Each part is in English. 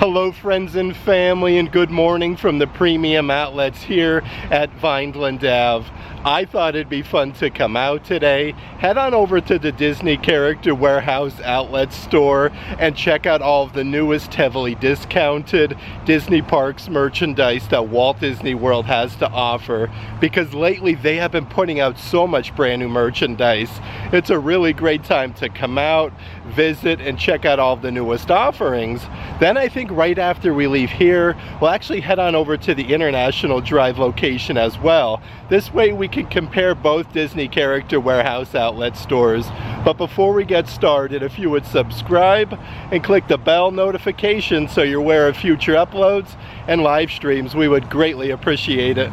Hello friends and family, and good morning from the premium outlets here at Vineland Ave. I thought it'd be fun to come out today, head on over to the Disney Character Warehouse outlet store and check out all of the newest heavily discounted Disney Parks merchandise that Walt Disney World has to offer, because lately they have been putting out so much brand new merchandise. It's a really great time to come out, visit, and check out all of the newest offerings. Then I think right after we leave here, we'll actually head on over to the International Drive location as well. This way we can compare both Disney Character Warehouse outlet stores. But before we get started, if you would subscribe and click the bell notification so you're aware of future uploads and live streams, we would greatly appreciate it.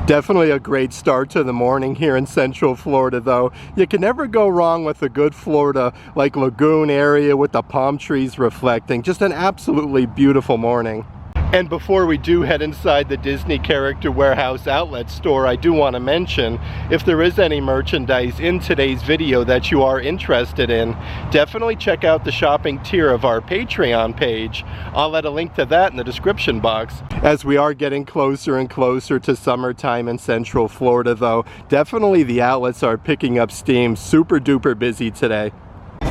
Definitely a great start to the morning here in Central Florida though. You can never go wrong with a good Florida like lagoon area with the palm trees reflecting. Just an absolutely beautiful morning. And before we do head inside the Disney Character Warehouse outlet store, I do want to mention, if there is any merchandise in today's video that you are interested in, definitely check out the shopping tier of our Patreon page. I'll let a link to that in the description box. As we are getting closer and closer to summertime in Central Florida though, definitely the outlets are picking up steam. Super duper busy today.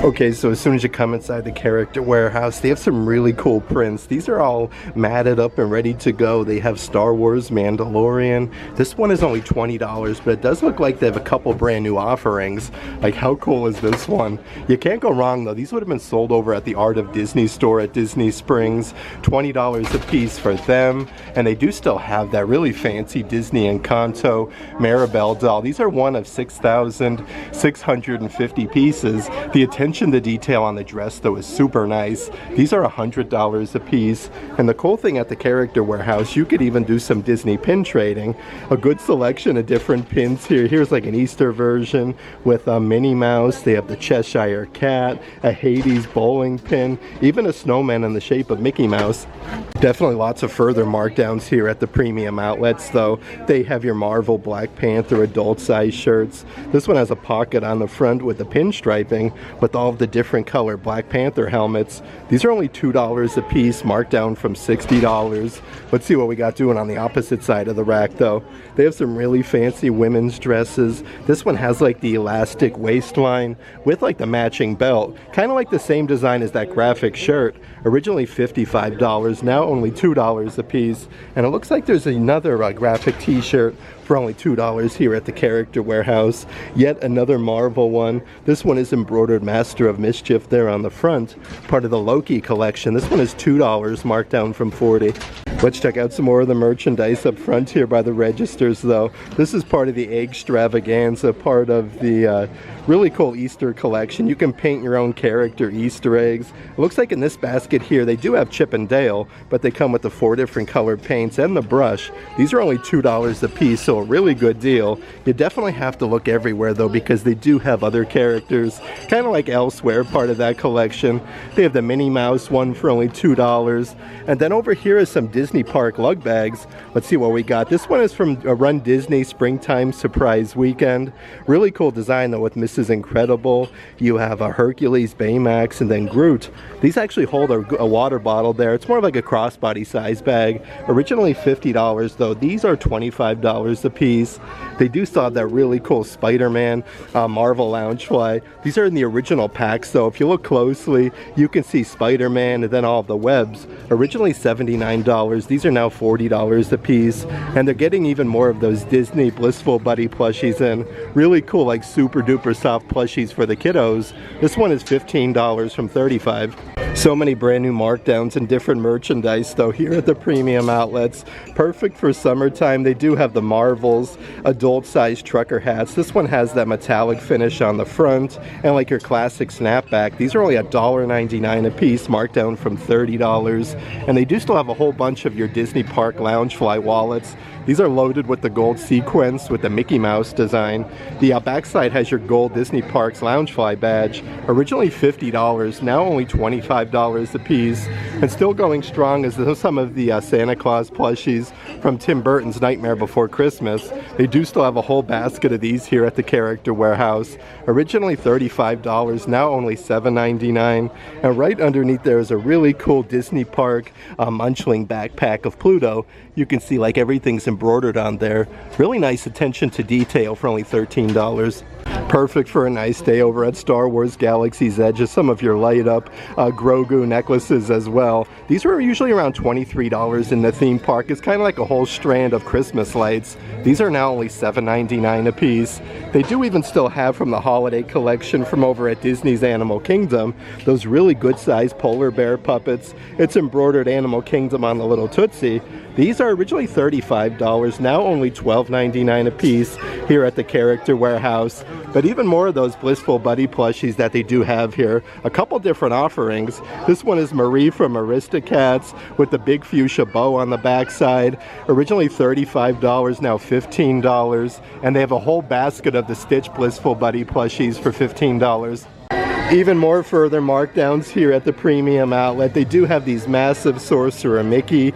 Okay, so as soon as you come inside the Character Warehouse, they have some really cool prints. These are all matted up and ready to go. They have Star Wars, Mandalorian. This one is only $20, but it does look like they have a couple brand new offerings. Like, how cool is this one? You can't go wrong though. These would have been sold over at the Art of Disney store at Disney Springs. $20 a piece for them. And they do still have that really fancy Disney Encanto Maribel doll. These are one of 6,650 pieces. The attention to detail on the dress though is super nice. These are $100 a piece, and the cool thing at the Character Warehouse, you could even do some Disney pin trading. A good selection of different pins here. Here's like an Easter version with a Minnie Mouse. They have the Cheshire Cat, a Hades bowling pin, even a snowman in the shape of Mickey Mouse. Definitely lots of further markdowns here at the premium outlets though. They have your Marvel Black Panther adult size shirts. This one has a pocket on the front with the pinstriping with all of the different color Black Panther helmets. These are only $2 a piece, marked down from $60. Let's see what we got doing on the opposite side of the rack though. They have some really fancy women's dresses. This one has like the elastic waistline with like the matching belt. Kind of like the same design as that graphic shirt. Originally $55, now only $2 a piece. And it looks like there's another graphic t-shirt for only $2 here at the Character Warehouse. Yet another Marvel one. This one is embroidered Master of Mischief there on the front, part of the Loki collection. This one is $2, marked down from $40. Let's check out some more of the merchandise up front here by the registers though. This is part of the egg extravaganza, part of the really cool Easter collection. You can paint your own character Easter eggs. It looks like in this basket here they do have Chip and Dale, but they come with the 4 different colored paints and the brush. These are only $2 a piece, so a really good deal. You definitely have to look everywhere though, because they do have other characters kind of like elsewhere, part of that collection. They have the Minnie Mouse one for only $2. And then over here is some Disney Park lug bags. Let's see what we got. This one is from Run Disney Springtime Surprise Weekend. Really cool design though with Mrs. Incredible. You have a Hercules, Baymax, and then Groot. These actually hold a water bottle there. It's more of like a crossbody size bag. Originally $50 though. These are $25 a piece. They do still have that really cool Spider-Man Marvel Loungefly. These are in the original packs though. If you look closely, you can see Spider-Man and then all of the webs. Originally $79. These are now $40 a piece. And they're getting even more of those Disney Blissful Buddy plushies in. Really cool, like super duper soft plushies for the kiddos. This one is $15 from $35. So many brand new markdowns and different merchandise though here at the premium outlets. Perfect for summertime. They do have the Marvels adult size trucker hats. This one has that metallic finish on the front and like your classic snapback. These are only $1.99 a piece, marked down from $30. And they do still have a whole bunch of your Disney Park Loungefly wallets. These are loaded with the gold sequins with the Mickey Mouse design. The backside has your gold Disney Parks Loungefly badge. Originally $50, now only $25 a piece. And still going strong is some of the Santa Claus plushies from Tim Burton's Nightmare Before Christmas. They do still have a whole basket of these here at the Character Warehouse. Originally $35, now only $7.99. And right underneath there is a really cool Disney Park Munchling backpack of Pluto. You can see like everything's embroidered on there. Really nice attention to detail for only $13. Perfect for a nice day over at Star Wars Galaxy's Edge. Just some of your light up Grogu necklaces as well. These were usually around $23 in the theme park. It's kind of like a whole strand of Christmas lights. These are now only $7.99 a piece. They do even still have from the holiday collection from over at Disney's Animal Kingdom those really good sized polar bear puppets. It's embroidered Animal Kingdom on the little Tootsie. These are originally $35, now only $12.99 a piece here at the Character Warehouse. But even more of those Blissful Buddy plushies that they do have here. A couple different offerings. This one is Marie from Aristocats with the big fuchsia bow on the backside. Originally $35, now $15. And they have a whole basket of the Stitch Blissful Buddy plushies for $15. Even more further markdowns here at the premium outlet. They do have these massive Sorcerer Mickey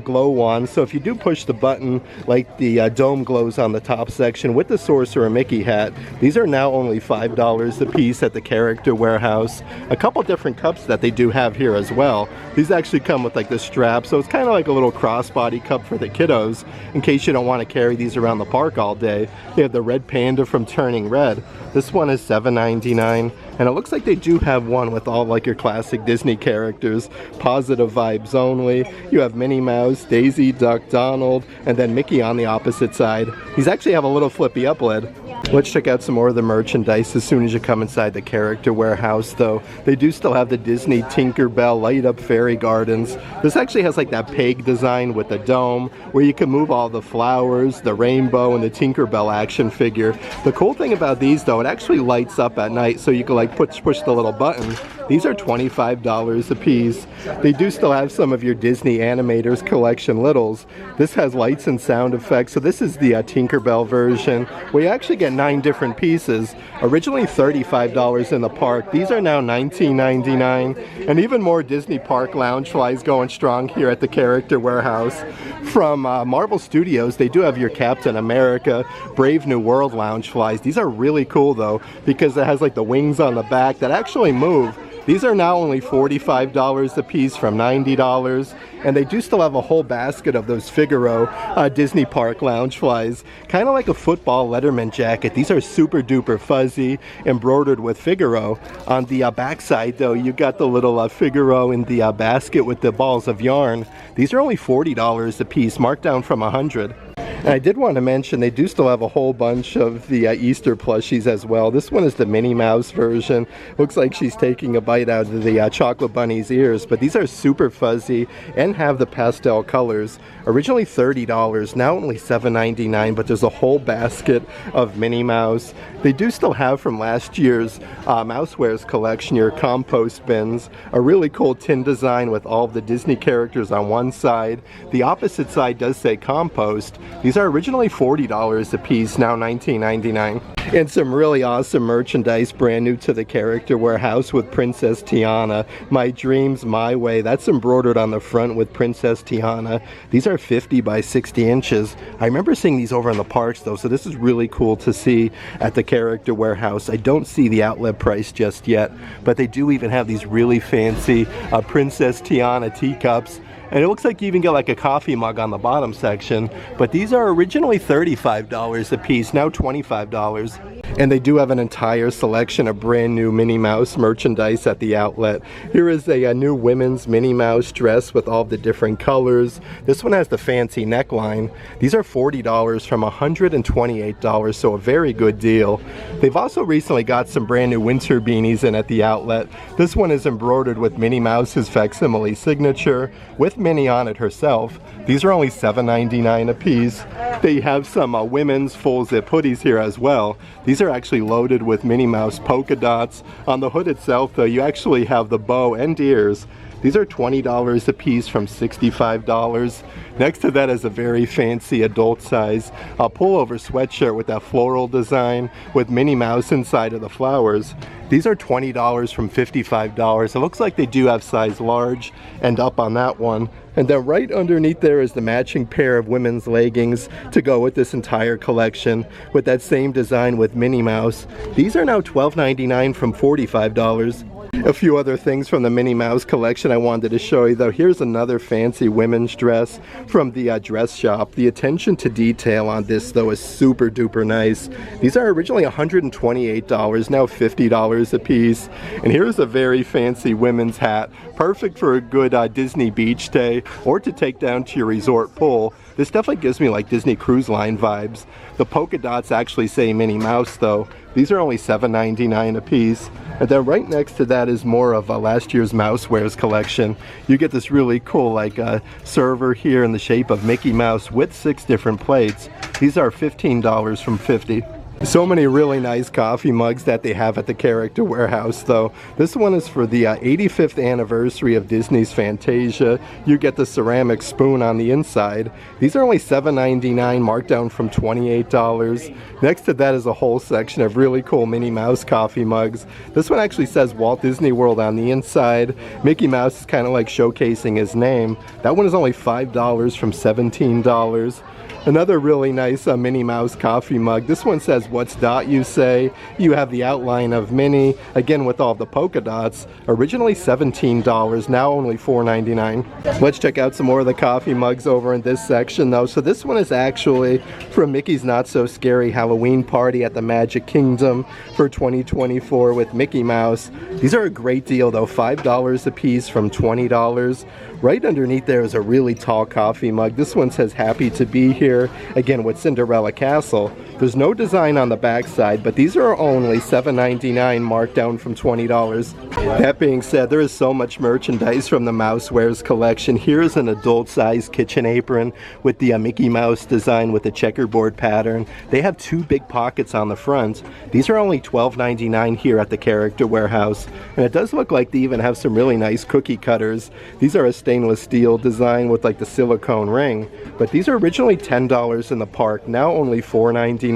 glow wands. So if you do push the button like the dome glows on the top section with the Sorcerer Mickey hat, these are now only $5 a piece at the Character Warehouse. A couple different cups that they do have here as well. These actually come with like the strap, so it's kind of like a little crossbody cup for the kiddos in case you don't want to carry these around the park all day. They have the Red Panda from Turning Red. This one is $7.99. And it looks like they do have one with all like your classic Disney characters. Positive vibes only. You have Minnie Mouse, Daisy, Duck, Donald, and then Mickey on the opposite side. These actually have a little flippy up lid. Let's check out some more of the merchandise as soon as you come inside the Character Warehouse though. They do still have the Disney Tinkerbell light up fairy gardens. This actually has like that peg design with the dome where you can move all the flowers, the rainbow, and the Tinkerbell action figure. The cool thing about these though, it actually lights up at night so you can like push the little button. These are $25 a piece. They do still have some of your Disney Animators Collection littles. This has lights and sound effects. So this is the Tinkerbell version where you actually get 9 different pieces. Originally $35 in the park. These are now $19.99. And even more Disney Park Loungeflies going strong here at the Character Warehouse. From Marvel Studios, they do have your Captain America Brave New World Loungeflies. These are really cool though because it has like the wings on the back that actually move. These are now only $45 a piece from $90, and they do still have a whole basket of those Figaro Disney Park Loungeflies. Kind of like a football Letterman jacket. These are super duper fuzzy, embroidered with Figaro. On the backside though, you got the little Figaro in the basket with the balls of yarn. These are only $40 a piece, marked down from $100. And I did want to mention they do still have a whole bunch of the Easter plushies as well. This one is the Minnie Mouse version. Looks like she's taking a bite out of the chocolate bunny's ears, but these are super fuzzy and have the pastel colors. Originally $30, now only $7.99, but there's a whole basket of Minnie Mouse. They do still have from last year's Mousewares collection your compost bins. A really cool tin design with all of the Disney characters on one side. The opposite side does say compost. These are originally $40 a piece, now $19.99. And some really awesome merchandise brand new to the Character Warehouse with Princess Tiana. My Dreams, My Way. That's embroidered on the front with Princess Tiana. These are 50 by 60 inches. I remember seeing these over in the parks though, so this is really cool to see at the Character Warehouse. I don't see the outlet price just yet, but they do even have these really fancy Princess Tiana teacups. And it looks like you even get like a coffee mug on the bottom section. But these are originally $35 a piece, now $25. And they do have an entire selection of brand new Minnie Mouse merchandise at the outlet. Here is a new women's Minnie Mouse dress with all the different colors. This one has the fancy neckline. These are $40 from $128, so a very good deal. They've also recently got some brand new winter beanies in at the outlet. This one is embroidered with Minnie Mouse's facsimile signature with Minnie on it herself. These are only $7.99 a piece. They have some women's full zip hoodies here as well. These are actually loaded with Minnie Mouse polka dots. On the hood itself though, you actually have the bow and ears. These are $20 a piece from $65. Next to that is a very fancy adult size pullover sweatshirt with that floral design with Minnie Mouse inside of the flowers. These are $20 from $55. It looks like they do have size large and up on that one. And then right underneath there is the matching pair of women's leggings to go with this entire collection with that same design with Minnie Mouse. These are now $12.99 from $45. A few other things from the Minnie Mouse collection I wanted to show you though. Here's another fancy women's dress from the dress shop. The attention to detail on this though is super duper nice. These are originally $128, now $50 a piece. And here's a very fancy women's hat, perfect for a good Disney beach day or to take down to your resort pool. This definitely gives me like Disney Cruise Line vibes. The polka dots actually say Minnie Mouse though. These are only $7.99 a piece. And then right next to that is more of last year's Mousewares collection. You get this really cool like server here in the shape of Mickey Mouse with 6 different plates. These are $15 from $50. So many really nice coffee mugs that they have at the Character Warehouse though. This one is for the 85th anniversary of Disney's Fantasia. You get the ceramic spoon on the inside. These are only $7.99, marked down from $28. Next to that is a whole section of really cool Minnie Mouse coffee mugs. This one actually says Walt Disney World on the inside. Mickey Mouse is kind of like showcasing his name. That one is only $5 from $17. Another really nice Minnie Mouse coffee mug. This one says, "What's dot you say?" You have the outline of Minnie, again with all the polka dots. Originally $17, now only $4.99. Let's check out some more of the coffee mugs over in this section though. So this one is actually from Mickey's Not So Scary Halloween Party at the Magic Kingdom for 2024 with Mickey Mouse. These are a great deal though, $5 a piece from $20. Right underneath there is a really tall coffee mug. This one says "Happy to be here," again with Cinderella Castle. There's no design on the back side, but these are only $7.99, marked down from $20. That being said, there is so much merchandise from the Mousewares collection. Here's an adult-sized kitchen apron with the Mickey Mouse design with the checkerboard pattern. They have 2 big pockets on the front. These are only $12.99 here at the Character Warehouse. And it does look like they even have some really nice cookie cutters. These are a stainless steel design with like the silicone ring. But these are originally $10 in the park, now only $4.99.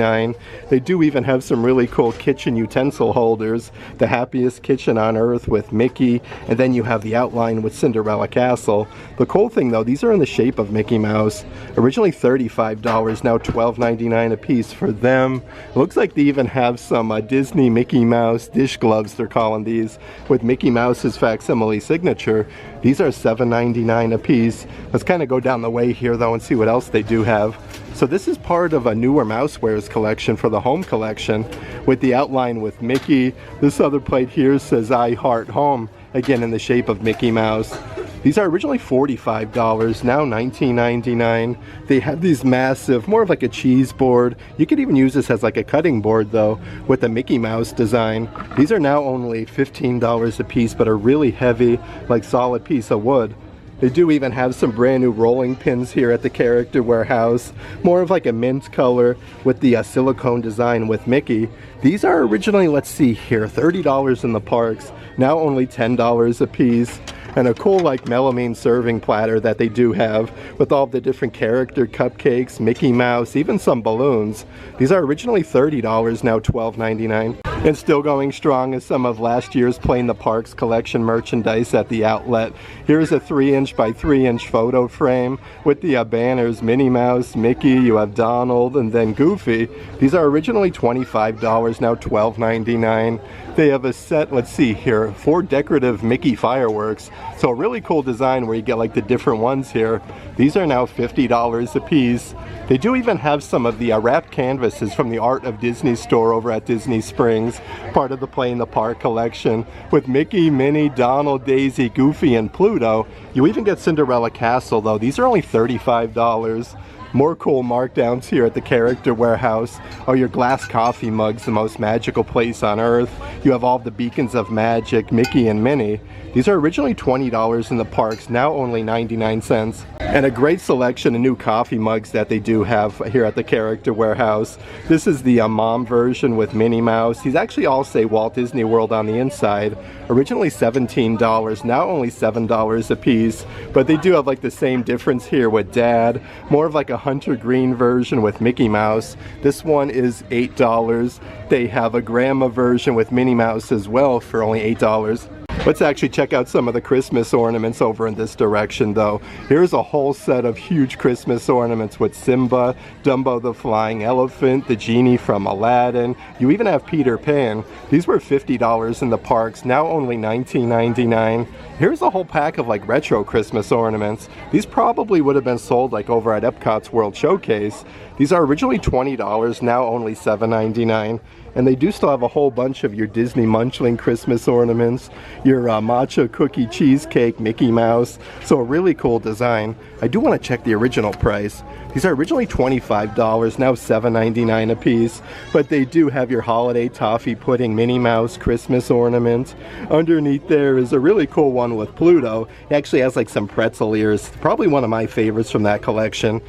They do even have some really cool kitchen utensil holders. The Happiest Kitchen on Earth with Mickey, and then you have the outline with Cinderella Castle. The cool thing though, these are in the shape of Mickey Mouse. Originally $35, now $12.99 a piece for them. It looks like they even have some Disney Mickey Mouse dish gloves, they're calling these, with Mickey Mouse's facsimile signature. These are $7.99 a piece. Let's kind of go down the way here though and see what else they do have. So this is part of a newer Mousewares collection for the home collection with the outline with Mickey. This other plate here says "I Heart Home," again in the shape of Mickey Mouse. These are originally $45, now $19.99. They have these massive, more of like a cheese board. You could even use this as like a cutting board though, with a Mickey Mouse design. These are now only $15 a piece, but a really heavy, like solid piece of wood. They do even have some brand new rolling pins here at the Character Warehouse. More of like a mint color with the silicone design with Mickey. These are originally, let's see here, $30 in the parks. Now only $10 a piece. And a cool like melamine serving platter that they do have with all the different character cupcakes, Mickey Mouse, even some balloons. These are originally $30, now $12.99. And still going strong is some of last year's Play in the Parks collection merchandise at the outlet. Here's a 3-inch by 3-inch photo frame with the banners Minnie Mouse, Mickey, you have Donald, and then Goofy. These are originally $25, now $12.99. They have a set, let's see here, 4 decorative Mickey fireworks. So a really cool design where you get like the different ones here. These are now $50 a piece. They do even have some of the wrapped canvases from the Art of Disney store over at Disney Springs, part of the Play in the Park collection, with Mickey, Minnie, Donald, Daisy, Goofy, and Pluto. You even get Cinderella Castle though. These are only $35. More cool markdowns here at the Character Warehouse. Oh, your glass coffee mugs, the most magical place on earth. You have all the beacons of magic, Mickey and Minnie. These are originally $20 in the parks, now only 99 cents. And a great selection of new coffee mugs that they do have here at the Character Warehouse. This is the mom version with Minnie Mouse. These actually all say Walt Disney World on the inside. Originally $17, now only $7 a piece. But they do have like the same difference here with Dad. More of like a hunter green version with Mickey Mouse. This one is $8. They have a grandma version with Minnie Mouse as well for only $8. Let's actually check out some of the Christmas ornaments over in this direction though. Here's a whole set of huge Christmas ornaments with Simba, Dumbo the Flying Elephant, the Genie from Aladdin. You even have Peter Pan. These were $50 in the parks, now only $19.99. Here's a whole pack of like retro Christmas ornaments. These probably would have been sold like over at Epcot's World Showcase. These are originally $20, now only $7.99. And they do still have a whole bunch of your Disney Munchling Christmas ornaments, your matcha cookie cheesecake Mickey Mouse. So a really cool design. I do want to check the original price. These are originally $25, now $7.99 a piece. But they do have your holiday toffee pudding Minnie Mouse Christmas ornament. Underneath there is a really cool one with Pluto. It actually has like some pretzel ears. Probably one of my favorites from that collection.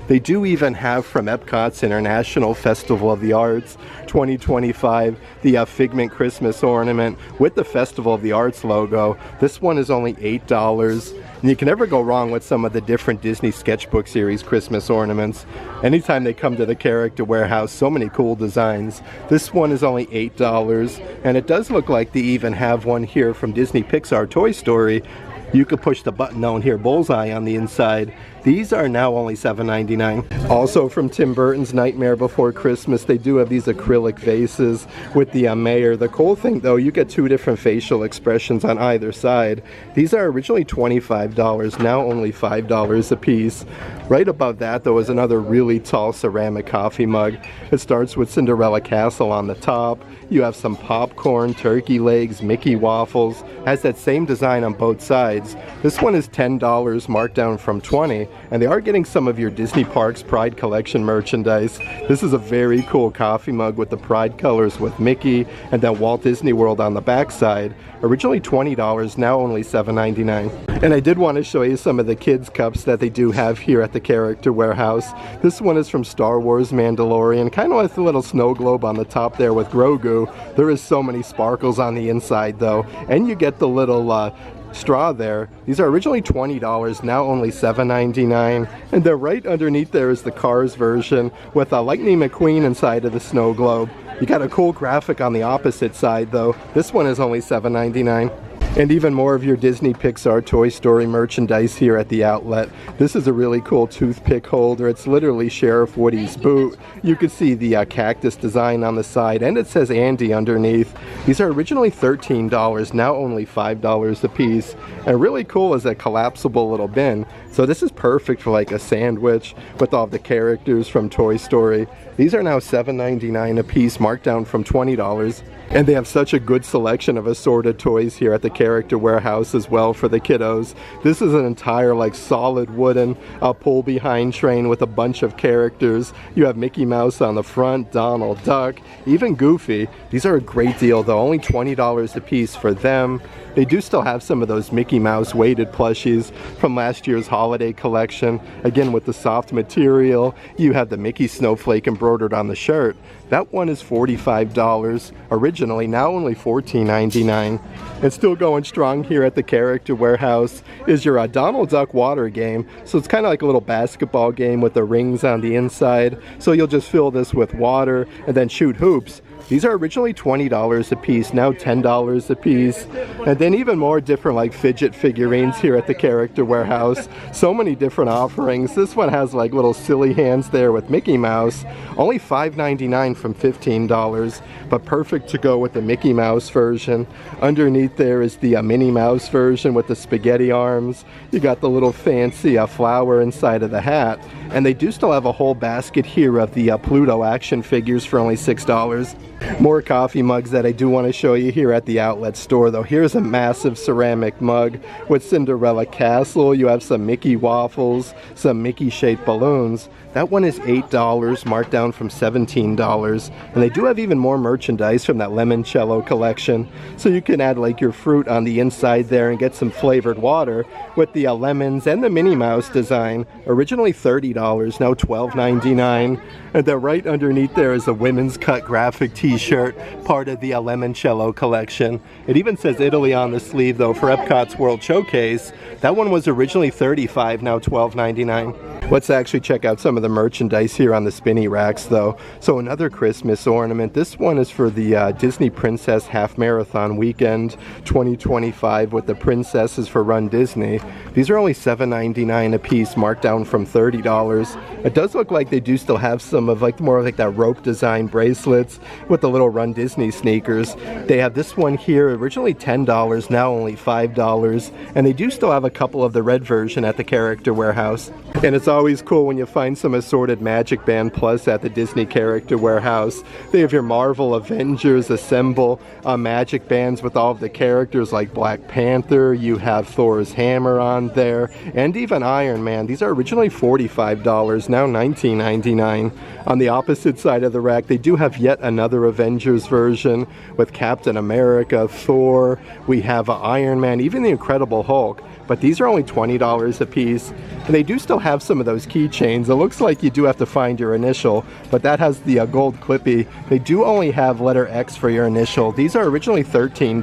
They do even have from Epcot's International Festival of the Arts 2025 the Figment Christmas ornament with the Festival of the Arts logo. This one is only $8. And you can never go wrong with some of the different Disney Sketchbook series Christmas ornaments. Anytime they come to the Character Warehouse, so many cool designs. This one is only $8, and it does look like they even have one here from Disney Pixar Toy Story. You could push the button down here, Bullseye on the inside. These are now only $7.99. Also from Tim Burton's Nightmare Before Christmas, they do have these acrylic vases with the mayor. The cool thing though, you get 2 different facial expressions on either side. These are originally $25, now only $5 a piece. Right above that though is another really tall ceramic coffee mug. It starts with Cinderella Castle on the top. You have some popcorn, turkey legs, Mickey waffles. Has that same design on both sides. This one is $10, marked down from $20. And they are getting some of your Disney Parks Pride Collection merchandise. This is a very cool coffee mug with the Pride colors with Mickey and then Walt Disney World on the back side. Originally $20, now only $7.99. And I did want to show you some of the kids cups that they do have here at the Character Warehouse. This one is from Star Wars Mandalorian, kind of with a little snow globe on the top there with Grogu. There is so many sparkles on the inside though, and you get the little straw there. These are originally $20, now only $7.99. And then right underneath there is the Cars version with a Lightning McQueen inside of the snow globe. You got a cool graphic on the opposite side though. This one is only $7.99. And even more of your Disney Pixar Toy Story merchandise here at the outlet. This is a really cool toothpick holder. It's literally Sheriff Woody's boot. You can see the cactus design on the side, and it says Andy underneath. These are originally $13, now only $5 a piece. And really cool is that collapsible little bin. So this is perfect for like a sandwich with all the characters from Toy Story. These are now $7.99 a piece, marked down from $20. And they have such a good selection of assorted toys here at the Character Warehouse as well for the kiddos. This is an entire like solid wooden pull behind train with a bunch of characters. You have Mickey Mouse on the front, Donald Duck, even Goofy. These are a great deal though, only $20 a piece for them. They do still have some of those Mickey Mouse weighted plushies from last year's holiday collection. Again with the soft material. You have the Mickey snowflake embroidered on the shirt. That one is $45 originally, now only $14.99. And still going strong here at the Character Warehouse is your Donald Duck water game. So it's kind of like a little basketball game with the rings on the inside. So you'll just fill this with water and then shoot hoops. These are originally $20 a piece, now $10 a piece. And then even more different like fidget figurines here at the Character Warehouse. So many different offerings. This one has like little silly hands there with Mickey Mouse. Only $5.99 from $15, but perfect to go with the Mickey Mouse version. Underneath there is the Minnie Mouse version with the spaghetti arms. You got the little fancy flower inside of the hat. And they do still have a whole basket here of the Pluto action figures for only $6. More coffee mugs that I do want to show you here at the outlet store though. Here's a massive ceramic mug with Cinderella Castle. You have some Mickey waffles, some Mickey shaped balloons. That one is $8, marked down from $17. And they do have even more merchandise from that Limoncello collection. So you can add like your fruit on the inside there and get some flavored water with the lemons and the Minnie Mouse design. Originally $30, now $12.99. And then right underneath there is a women's cut graphic t-shirt, part of the Limoncello collection. It even says Italy on the sleeve though for Epcot's World Showcase. That one was originally $35, now $12.99. Let's actually check out some of the merchandise here on the spinny racks though. So another Christmas ornament. This one is for the Disney Princess Half Marathon Weekend 2025 with the princesses for Run Disney. These are only $7.99 a piece, marked down from $30. It does look like they do still have some of like more like that rope design bracelets with the little Run Disney sneakers. They have this one here, originally $10, now only $5. And they do still have a couple of the red version at the Character Warehouse. And it's always cool when you find some assorted Magic Band Plus at the Disney Character Warehouse. They have your Marvel Avengers Assemble Magic Bands with all of the characters like Black Panther. You have Thor's hammer on there, and even Iron Man. These are originally $45, now $19.99. On the opposite side of the rack, they do have yet another Avengers version with Captain America, Thor. We have Iron Man, even the Incredible Hulk. But these are only $20 a piece. And they do still have some of those keychains. It looks like you do have to find your initial, but that has the gold clippy. They do only have letter X for your initial. These are originally $13,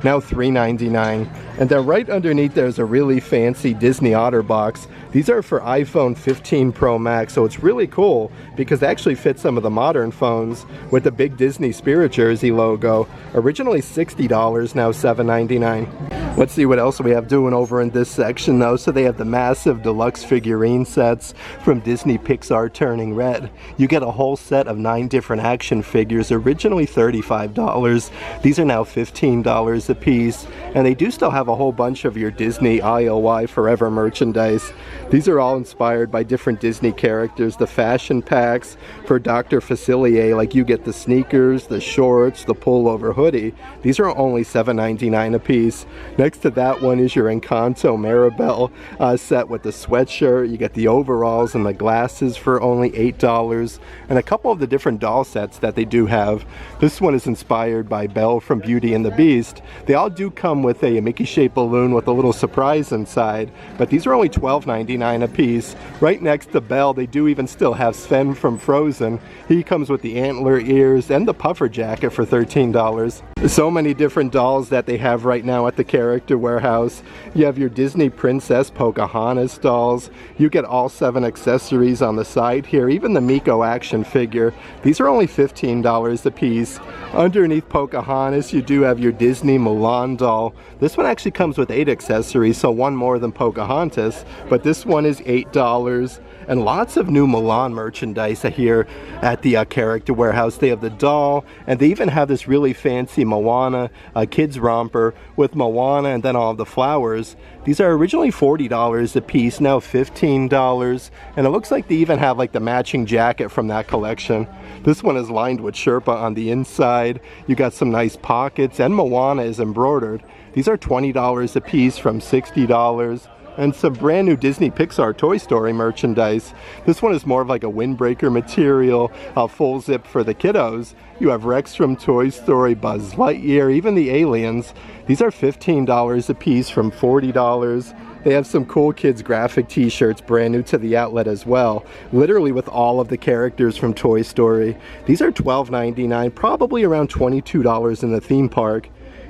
now $3.99. And then right underneath there's a really fancy Disney Otter box. These are for iPhone 15 Pro Max, so it's really cool because they actually fit some of the modern phones with the big Disney Spirit Jersey logo. Originally $60, now $7.99. Let's see what else we have doing over in this section though. So they have the massive deluxe figurine sets from Disney Pixar Turning Red. You get a whole set of 9 different action figures, originally $35. These are now $15 a piece. And they do still have a whole bunch of your Disney IOI Forever merchandise. These are all inspired by different Disney characters. The fashion packs for Dr. Facilier, like you get the sneakers, the shorts, the pullover hoodie. These are only $7.99 a piece. Next to that one is your Encanto Maribel set with the sweatshirt. You get the overalls and the glasses for only $8. And a couple of the different doll sets that they do have. This one is inspired by Belle from Beauty and the Beast. They all do come with a Mickey-shaped balloon with a little surprise inside. But these are only $12.99 a piece. Right next to Belle, they do even still have Sven from Frozen. He comes with the antler ears and the puffer jacket for $13. So many different dolls that they have right now at the Character Warehouse. You have your Disney Princess Pocahontas dolls. You get all 7 accessories on the side here, even the Miko action figure. These are only $15 a piece. Underneath Pocahontas, you do have your Disney Mulan doll. This one actually comes with 8 accessories, so one more than Pocahontas, but this one is $8. And lots of new Mulan merchandise here at the Character Warehouse. They have the doll, and they even have this really fancy Moana kids romper with Moana and then all of the flowers. These are originally $40 a piece, now $15. And it looks like they even have like the matching jacket from that collection. This one is lined with Sherpa on the inside. You got some nice pockets, and Moana is embroidered. These are $20 a piece from $60. And some brand new Disney Pixar Toy Story merchandise. This one is more of like a windbreaker material, full zip for the kiddos. You have Rex from Toy Story, Buzz Lightyear, even the aliens. These are $15 a piece from $40. They have some cool kids graphic t-shirts brand new to the outlet as well, literally with all of the characters from Toy Story. These are $12.99, probably around $22 in the theme park.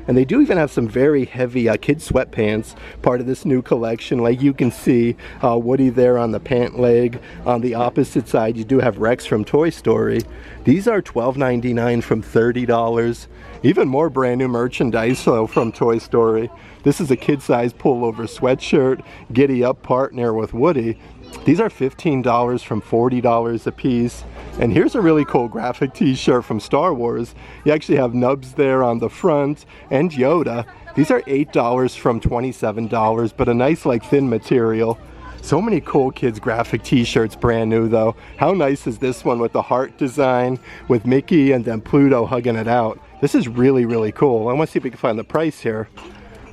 And they do even have some very heavy kid sweatpants, part of this new collection. Like you can see Woody there on the pant leg. On the opposite side, you do have Rex from Toy Story. These are $12.99 from $30. Even more brand new merchandise though from Toy Story. This is a kid-size pullover sweatshirt, Giddy Up partner with Woody. These are $15 from $40 a piece. And here's a really cool graphic t-shirt from Star Wars. You actually have Nubs there on the front and Yoda. These are $8 from $27, but a nice like thin material. So many cool kids graphic t-shirts, brand new though. How nice is this one with the heart design with Mickey and then Pluto hugging it out? This is really, really cool. I want to see if we can find the price here.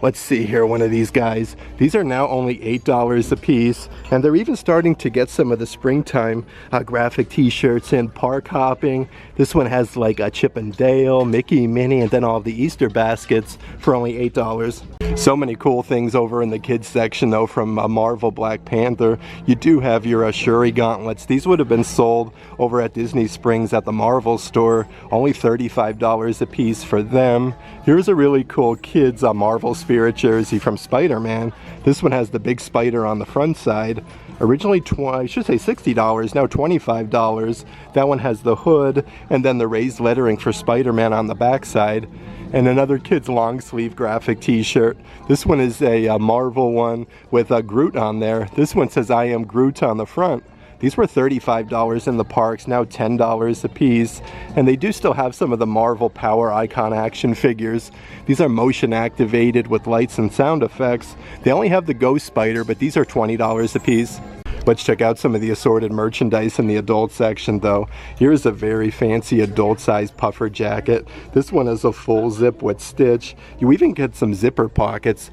Let's see here, one of these guys. These are now only $8 a piece, and they're even starting to get some of the springtime graphic t-shirts in. Park hopping. This one has like a Chip and Dale, Mickey, Minnie, and then all of the Easter baskets for only $8. So many cool things over in the kids section though from Marvel Black Panther. You do have your Shuri gauntlets. These would have been sold over at Disney Springs at the Marvel store. Only $35 a piece for them. Here's a really cool kids Marvel Spirit jersey from Spider-Man. This one has the big spider on the front side. Originally I should say $60, now $25. That one has the hood and then the raised lettering for Spider-Man on the back side. And another kid's long sleeve graphic t-shirt. This one is a Marvel one with Groot on there. This one says I am Groot on the front. These were $35 in the parks, now $10 a piece. And they do still have some of the Marvel Power Icon action figures. These are motion activated with lights and sound effects. They only have the Ghost Spider, but these are $20 a piece. Let's check out some of the assorted merchandise in the adult section though. Here's a very fancy adult size puffer jacket. This one is a full zip with stitch. You even get some zipper pockets.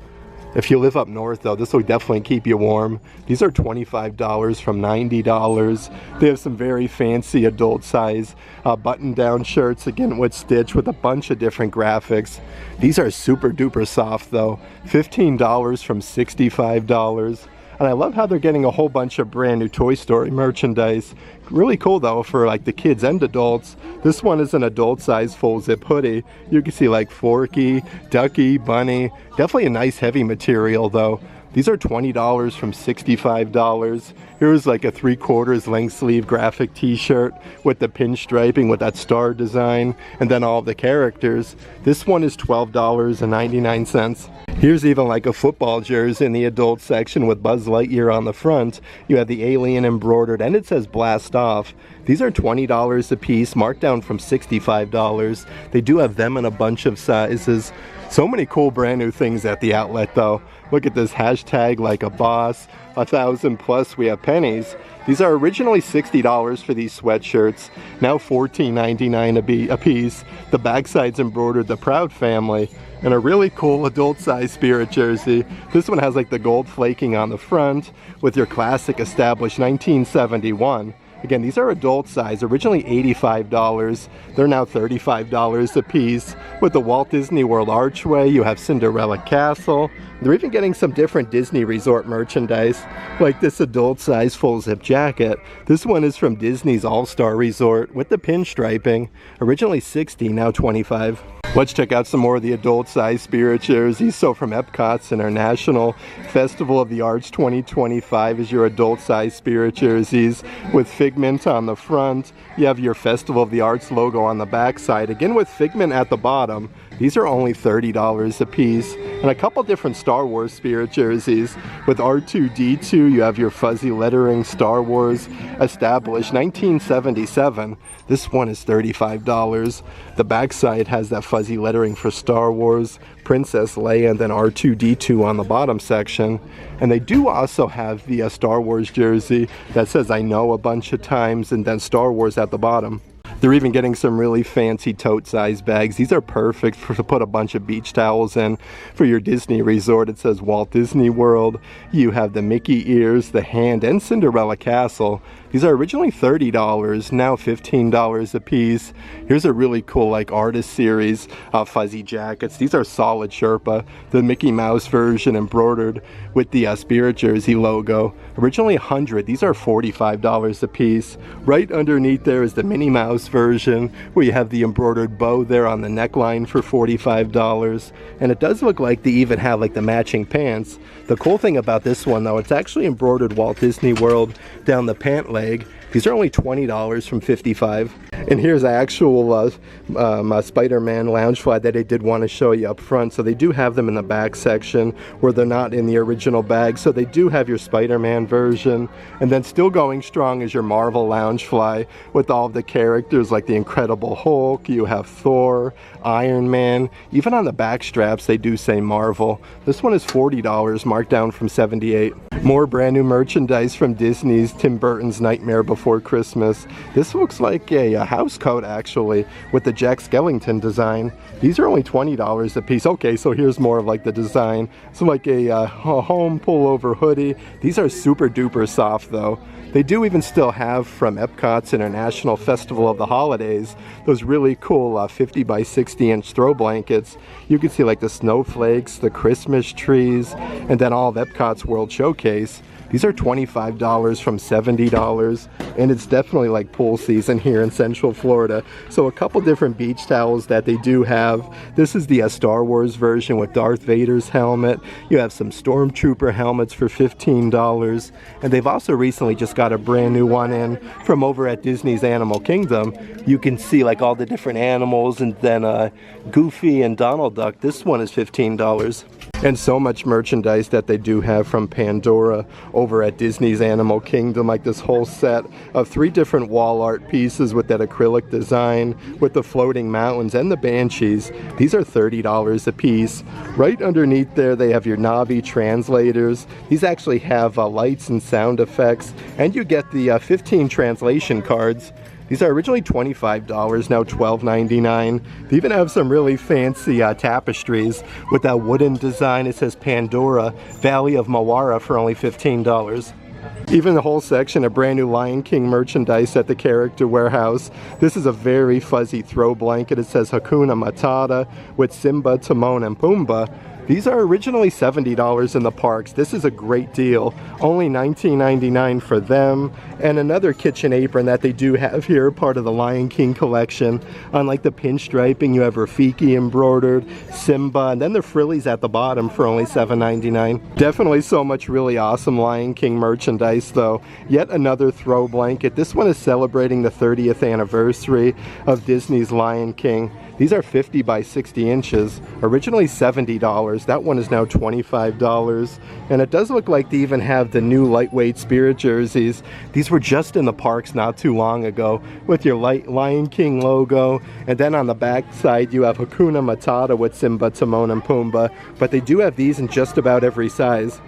If you live up north though, this will definitely keep you warm. These are $25 from $90. They have some very fancy adult size button down shirts, again with stitch with a bunch of different graphics. These are super duper soft though. $15 from $65. And I love how they're getting a whole bunch of brand new Toy Story merchandise. Really cool though for like the kids and adults. This one is an adult size full zip hoodie. You can see like Forky, Ducky, Bunny. Definitely a nice heavy material though. These are $20 from $65. Here's like a 3/4 length sleeve graphic t-shirt with the pinstriping with that star design and then all of the characters. This one is $12.99. Here's even like a football jersey in the adult section with Buzz Lightyear on the front. You have the alien embroidered and it says blast off. These are $20 a piece, marked down from $65. They do have them in a bunch of sizes. So many cool brand new things at the outlet though. Look at this hashtag like a boss, 1,000 plus. We have pennies. These are originally $60 for these sweatshirts, now $14.99 a piece. The backside's embroidered the Proud Family. And a really cool adult size Spirit jersey. This one has like the gold flaking on the front with your classic established 1971. Again, these are adult size, originally $85. They're now $35 a piece. With the Walt Disney World archway, you have Cinderella Castle. They're even getting some different Disney resort merchandise, like this adult size full zip jacket. This one is from Disney's All-Star Resort with the pinstriping. Originally $60, now $25. Let's check out some more of the adult size Spirit jerseys. So from Epcot's International Festival of the Arts 2025 is your adult size Spirit jerseys with Figment on the front. You have your Festival of the Arts logo on the back side, again with Figment at the bottom. These are only $30 a piece. And a couple different Star Wars Spirit jerseys. With R2-D2, you have your fuzzy lettering Star Wars established 1977. This one is $35. The backside has that fuzzy lettering for Star Wars, Princess Leia, and then R2-D2 on the bottom section. And they do also have the Star Wars jersey that says I know a bunch of times and then Star Wars at the bottom. They're even getting some really fancy tote size bags. These are perfect to put a bunch of beach towels in for your Disney resort. It says Walt Disney World. You have the Mickey ears, the hand, and Cinderella Castle. These are originally $30, now $15 a piece. Here's a really cool like artist series fuzzy jackets. These are solid Sherpa, the Mickey Mouse version embroidered with the Spirit jersey logo. Originally $100, these are $45 a piece. Right underneath there is the Minnie Mouse this version where you have the embroidered bow there on the neckline for $45. And it does look like they even have like the matching pants. The cool thing about this one though, it's actually embroidered Walt Disney World down the pant leg. These are only $20 from $55. And here's an actual Spider-Man Loungefly that I did want to show you up front. So they do have them in the back section where they're not in the original bag. So they do have your Spider-Man version. And then still going strong is your Marvel Loungefly with all of the characters like the Incredible Hulk. You have Thor, Iron Man. Even on the back straps they do say Marvel. This one is $40, marked down from $78. More brand new merchandise from Disney's Tim Burton's Nightmare Before Christmas. This looks like a house coat actually with the Jack Skellington design. These are only $20 a piece. Okay, so here's more of like the design. It's like a home pullover hoodie. These are super duper soft though. They do even still have from Epcot's International Festival of the Holidays those really cool 50 by 60 inch throw blankets. You can see like the snowflakes, the Christmas trees, and then all of Epcot's World Showcase. These are $25 from $70, and it's definitely like pool season here in Central Florida. So a couple different beach towels that they do have. This is the Star Wars version with Darth Vader's helmet. You have some Stormtrooper helmets for $15, and they've also recently just got a brand new one in from over at Disney's Animal Kingdom. You can see like all the different animals, and then Goofy and Donald Duck. This one is $15. And so much merchandise that they do have from Pandora over at Disney's Animal Kingdom, like this whole set of 3 different wall art pieces with that acrylic design with the floating mountains and the banshees. These are $30 a piece. Right underneath there they have your Navi translators. These actually have lights and sound effects, and you get the 15 translation cards. These are originally $25, now $12.99. They even have some really fancy tapestries with that wooden design. It says Pandora, Valley of Mawara for only $15. Even the whole section of brand new Lion King merchandise at the Character Warehouse. This is a very fuzzy throw blanket. It says Hakuna Matata with Simba, Timon, and Pumbaa. These are originally $70 in the parks. This is a great deal. Only $19.99 for them. And another kitchen apron that they do have here, part of the Lion King collection. Unlike the pinstriping, you have Rafiki embroidered, Simba, and then the frillies at the bottom for only $7.99. Definitely so much really awesome Lion King merchandise though. Yet another throw blanket. This one is celebrating the 30th anniversary of Disney's Lion King. These are 50 by 60 inches, originally $70. That one is now $25. And it does look like they even have the new lightweight Spirit jerseys. These were just in the parks not too long ago with your Lion King logo. And then on the back side you have Hakuna Matata with Simba, Timon, and Pumbaa. But they do have these in just about every size.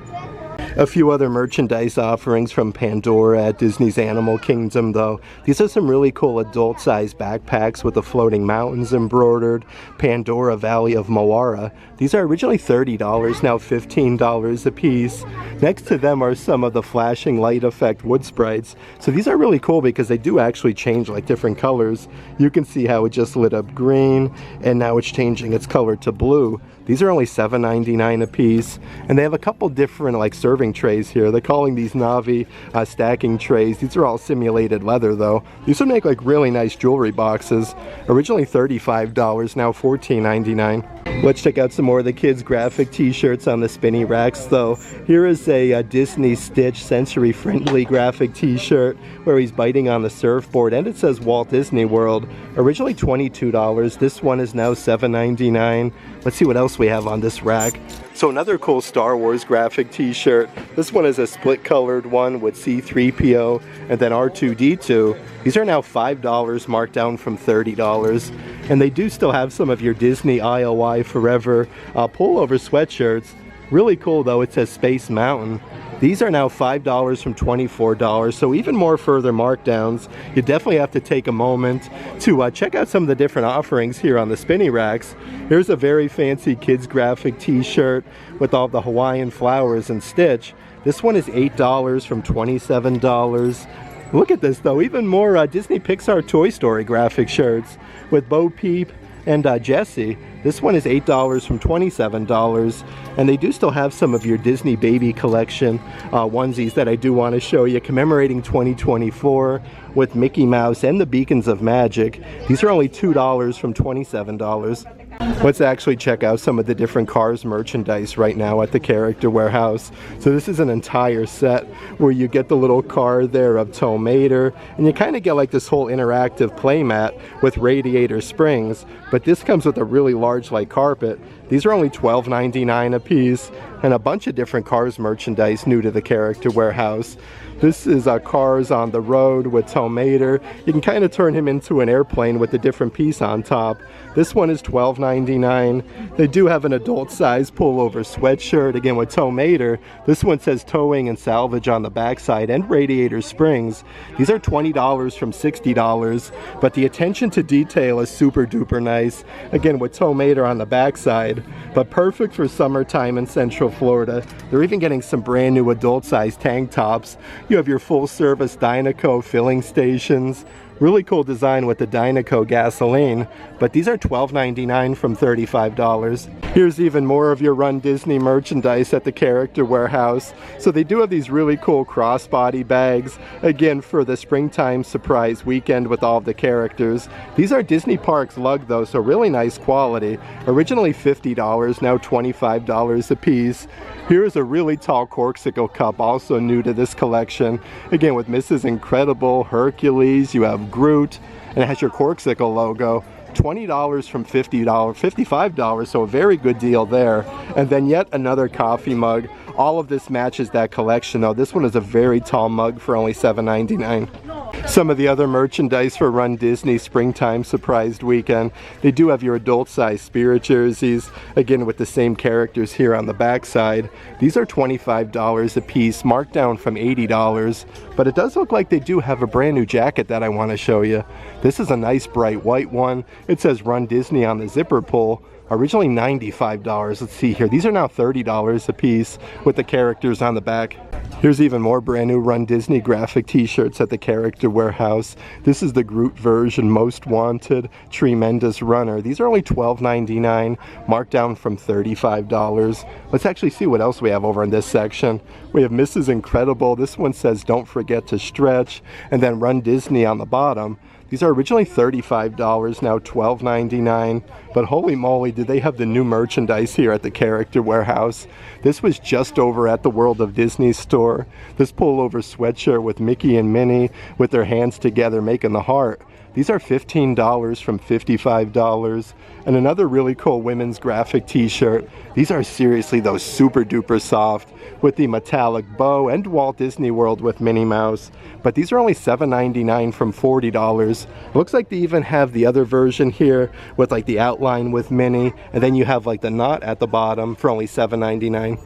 A few other merchandise offerings from Pandora at Disney's Animal Kingdom though. These are some really cool adult-sized backpacks with the floating mountains embroidered. Pandora Valley of Mawara. These are originally $30, now $15 a piece. Next to them are some of the flashing light effect wood sprites. So these are really cool because they do actually change like different colors. You can see how it just lit up green and now it's changing its color to blue. These are only $7.99 a piece, and they have a couple different like serving trays here. They're calling these Navi stacking trays. These are all simulated leather though. These would make like really nice jewelry boxes. Originally $35, now $14.99. Let's check out some more of the kids' graphic t-shirts on the spinny racks though. Here is a Disney Stitch sensory friendly graphic t-shirt where he's biting on the surfboard, and it says Walt Disney World. Originally $22. This one is now $7.99. Let's see what else we have on this rack. So another cool Star Wars graphic t-shirt. This one is a split colored one with C-3PO and then R2-D2. These are now $5, marked down from $30. And they do still have some of your Disney IOI Forever pullover sweatshirts. Really cool though, it says Space Mountain. These are now $5 from $24, so even more further markdowns. You definitely have to take a moment to check out some of the different offerings here on the spinny racks. Here's a very fancy kids graphic t-shirt with all the Hawaiian flowers and Stitch. This one is $8 from $27. Look at this though, even more Disney Pixar Toy Story graphic shirts with Bo Peep And Jessie, this one is $8 from $27. And they do still have some of your Disney baby collection onesies that I do want to show you, commemorating 2024 with Mickey Mouse and the Beacons of Magic. These are only $2 from $27. Let's actually check out some of the different Cars merchandise right now at the Character Warehouse. So this is an entire set where you get the little car there of Tow Mater, and you kind of get like this whole interactive playmat with radiator springs, but this comes with a really large like carpet. These are only $12.99 a piece, and a bunch of different Cars merchandise new to the Character Warehouse. This is Cars on the Road with Tow Mater. You can kind of turn him into an airplane with a different piece on top. This one is $12.99. They do have an adult size pullover sweatshirt, again with Tow Mater. This one says towing and salvage on the backside and radiator springs. These are $20 from $60, but the attention to detail is super duper nice. Again with Tow Mater on the backside, but perfect for summertime in Central Florida. They're even getting some brand new adult size tank tops. You have your full service Dynaco filling stations. Really cool design with the Dynaco gasoline, but these are $12.99 from $35. Here's even more of your Run Disney merchandise at the Character Warehouse. So they do have these really cool crossbody bags, again for the springtime surprise weekend with all of the characters. These are Disney Parks lug though, so really nice quality. Originally $50, now $25 a piece. Here's a really tall corksicle cup, also new to this collection. Again with Mrs. Incredible, Hercules, you have Groot, and it has your corksicle logo. $20 from $55, so a very good deal there. And then yet another coffee mug. All of this matches that collection though. This one is a very tall mug for only $7.99. Some of the other merchandise for Run Disney Springtime Surprised Weekend. They do have your adult size Spirit jerseys, again with the same characters here on the back side. These are $25 a piece, marked down from $80, but it does look like they do have a brand new jacket that I want to show you. This is a nice bright white one. It says Run Disney on the zipper pull. Originally $95. Let's see here. These are now $30 a piece with the characters on the back. Here's even more brand new Run Disney graphic t-shirts at the Character Warehouse. This is the Groot version, Most Wanted, Tremendous Runner. These are only $12.99, marked down from $35. Let's actually see what else we have over in this section. We have Mrs. Incredible. This one says Don't Forget to Stretch, and then Run Disney on the bottom. These are originally $35, now $12.99, but holy moly, do they have the new merchandise here at the Character Warehouse. This was just over at the World of Disney store. This pullover sweatshirt with Mickey and Minnie with their hands together making the heart. These are $15 from $55. And another really cool women's graphic t-shirt. These are seriously those super duper soft with the metallic bow and Walt Disney World with Minnie Mouse. But these are only $7.99 from $40. Looks like they even have the other version here with like the outline with Minnie, and then you have like the knot at the bottom for only $7.99.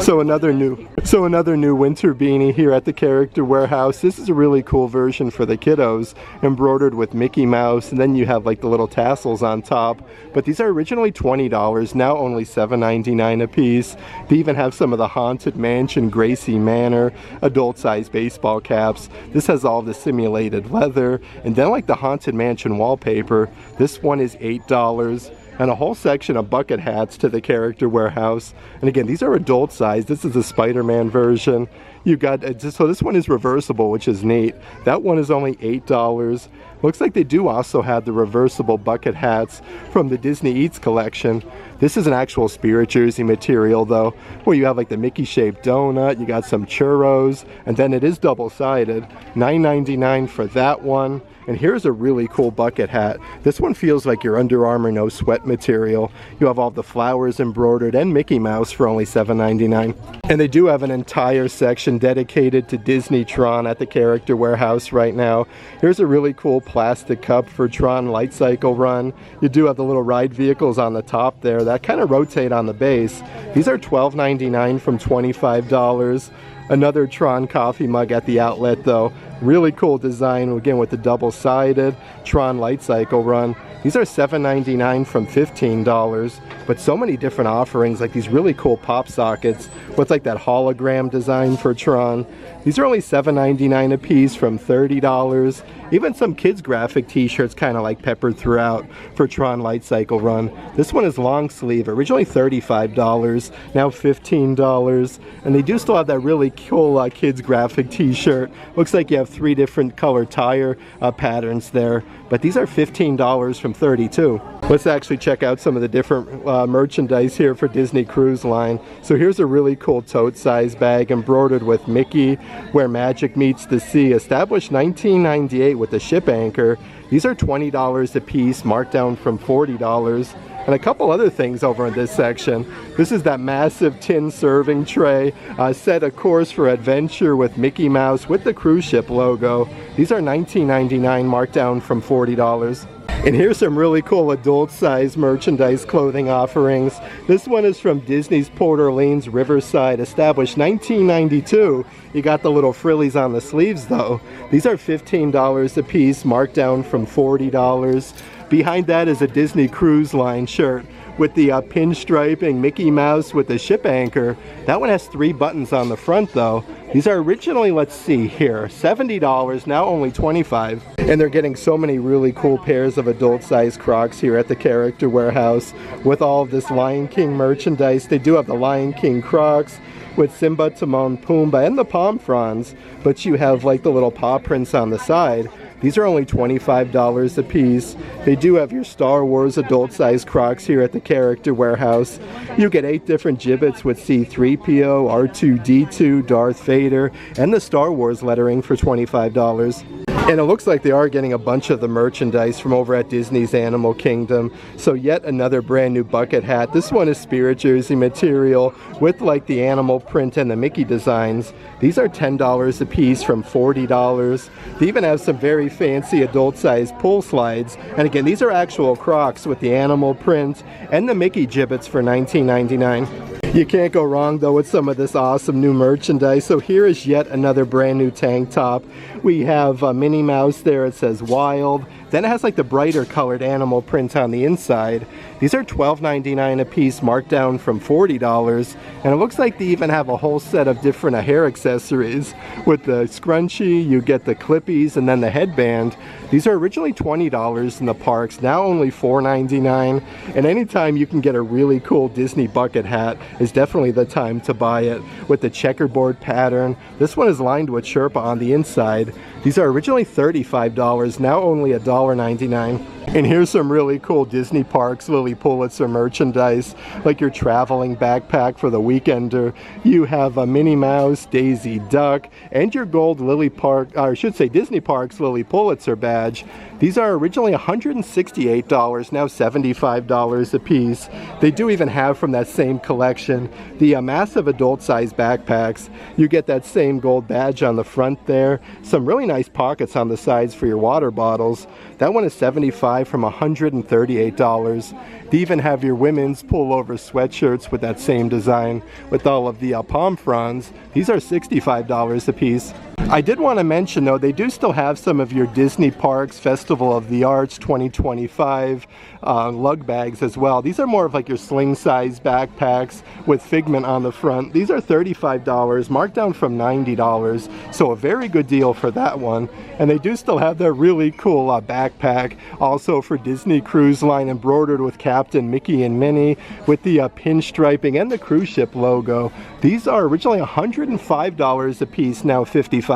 So another new winter beanie here at the Character Warehouse. This is a really cool version for the kiddos, embroidered with Mickey Mouse, and then you have like the little tassels on top. But these are originally $20, now only $7.99 a piece. They even have some of the Haunted Mansion, Gracie Manor, adult size baseball caps. This has all the simulated leather, and then like the Haunted Mansion wallpaper. This one is $8. And a whole section of bucket hats to the Character Warehouse. And again, these are adult size. This is the Spider-Man version. You got, so this one is reversible, which is neat. That one is only $8. Looks like they do also have the reversible bucket hats from the Disney Eats collection. This is an actual Spirit jersey material though, where you have like the Mickey shaped donut, you got some churros, and then it is double-sided. $9.99 for that one. And here's a really cool bucket hat. This one feels like your Under Armour no sweat material. You have all the flowers embroidered and Mickey Mouse for only $7.99. And they do have an entire section dedicated to Disney Tron at the Character Warehouse right now. Here's a really cool plastic cup for Tron Light Cycle Run. You do have the little ride vehicles on the top there that kind of rotate on the base. These are $12.99 from $25. Another Tron coffee mug at the outlet though. Really cool design, again with the double-sided Tron light cycle run. These are $7.99 from $15, but so many different offerings, like these really cool pop sockets with like that hologram design for Tron. These are only $7.99 a piece from $30. Even some kids graphic t-shirts kind of like peppered throughout for Tron light cycle run. This one is long sleeve, originally $35, now $15. And they do still have that really cool kids graphic t-shirt. Looks like you have 3 different color tire patterns there, but these are $15 from $32. Let's actually check out some of the different merchandise here for Disney Cruise Line. So here's a really cool tote size bag embroidered with Mickey, Where Magic Meets the Sea, established 1998 with the ship anchor. These are $20 a piece, marked down from $40. And a couple other things over in this section. This is that massive tin serving tray, set a course for adventure with Mickey Mouse with the cruise ship logo. These are $19.99, marked down from $40. And here's some really cool adult size merchandise clothing offerings. This one is from Disney's Port Orleans Riverside, established 1992. You got the little frillies on the sleeves though. These are $15 a piece, marked down from $40. Behind that is a Disney Cruise Line shirt with the pinstriping Mickey Mouse with the ship anchor. That one has 3 buttons on the front though. These are originally, let's see here, $70, now only $25. And they're getting so many really cool pairs of adult size Crocs here at the Character Warehouse with all of this Lion King merchandise. They do have the Lion King Crocs with Simba, Timon, Pumbaa, and the palm fronds, but you have like the little paw prints on the side. These are only $25 a piece. They do have your Star Wars adult size Crocs here at the Character Warehouse. You get 8 different gibbets with C-3PO, R2-D2, Darth Vader, and the Star Wars lettering for $25. And it looks like they are getting a bunch of the merchandise from over at Disney's Animal Kingdom. So yet another brand new bucket hat. This one is Spirit Jersey material with like the animal print and the Mickey designs. These are $10 a piece from $40. They even have some very fancy adult size pull slides. And again, these are actual Crocs with the animal print and the Mickey gibbets for $19.99. You can't go wrong though with some of this awesome new merchandise. So here is yet another brand new tank top. We have Minnie Mouse there, it says Wild. Then it has like the brighter colored animal print on the inside. These are $12.99 a piece, marked down from $40. And it looks like they even have a whole set of different hair accessories. With the scrunchie, you get the clippies, and then the headband. These are originally $20 in the parks, now only $4.99. And anytime you can get a really cool Disney bucket hat is definitely the time to buy it. With the checkerboard pattern. This one is lined with Sherpa on the inside. These are originally $35, now only $1.99. And here's some really cool Disney Parks Lilly Pulitzer merchandise, like your traveling backpack for the weekender. You have a Minnie Mouse, Daisy Duck, and your gold Disney Parks Lilly Pulitzer badge. These are originally $168, now $75 a piece. They do even have from that same collection the massive adult size backpacks. You get that same gold badge on the front there. Some really nice pockets on the sides for your water bottles. That one is $75 from $138. They even have your women's pullover sweatshirts with that same design with all of the palm fronds. These are $65 a piece. I did want to mention though, they do still have some of your Disney Parks Festival of the Arts 2025 lug bags as well. These are more of like your sling size backpacks with Figment on the front. These are $35, marked down from $90, so a very good deal for that one. And they do still have that really cool backpack also for Disney Cruise Line, embroidered with Captain Mickey and Minnie with the pinstriping and the cruise ship logo. These are originally $105 a piece, now $55.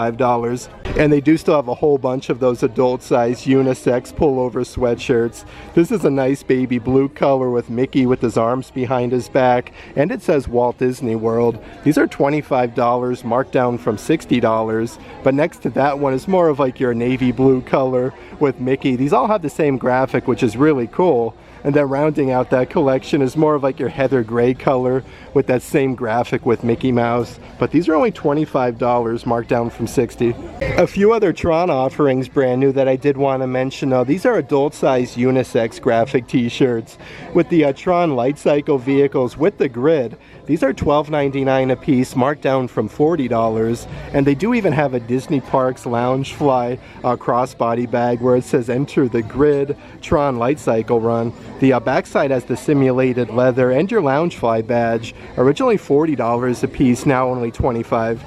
And they do still have a whole bunch of those adult size unisex pullover sweatshirts. This is a nice baby blue color with Mickey with his arms behind his back, and it says Walt Disney World. These are $25, marked down from $60. But next to that one is more of like your navy blue color with Mickey. These all have the same graphic, which is really cool. And then rounding out that collection is more of like your heather gray color with that same graphic with Mickey Mouse. But these are only $25, marked down from $60. A few other Tron offerings brand new that I did want to mention though. These are adult size unisex graphic t-shirts with the Tron light cycle vehicles with the grid. These are $12.99 a piece, marked down from $40. And they do even have a Disney Parks Loungefly crossbody bag where it says enter the grid, Tron Light Cycle Run. The backside has the simulated leather and your Loungefly badge. Originally $40 a piece, now only $25.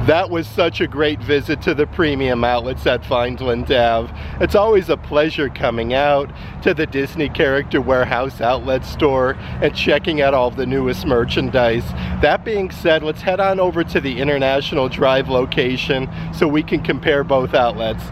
That was such a great visit to the premium outlets at Vineland Ave. It's always a pleasure coming out to the Disney Character Warehouse outlet store and checking out all of the newest merchandise. That being said, let's head on over to the International Drive location so we can compare both outlets.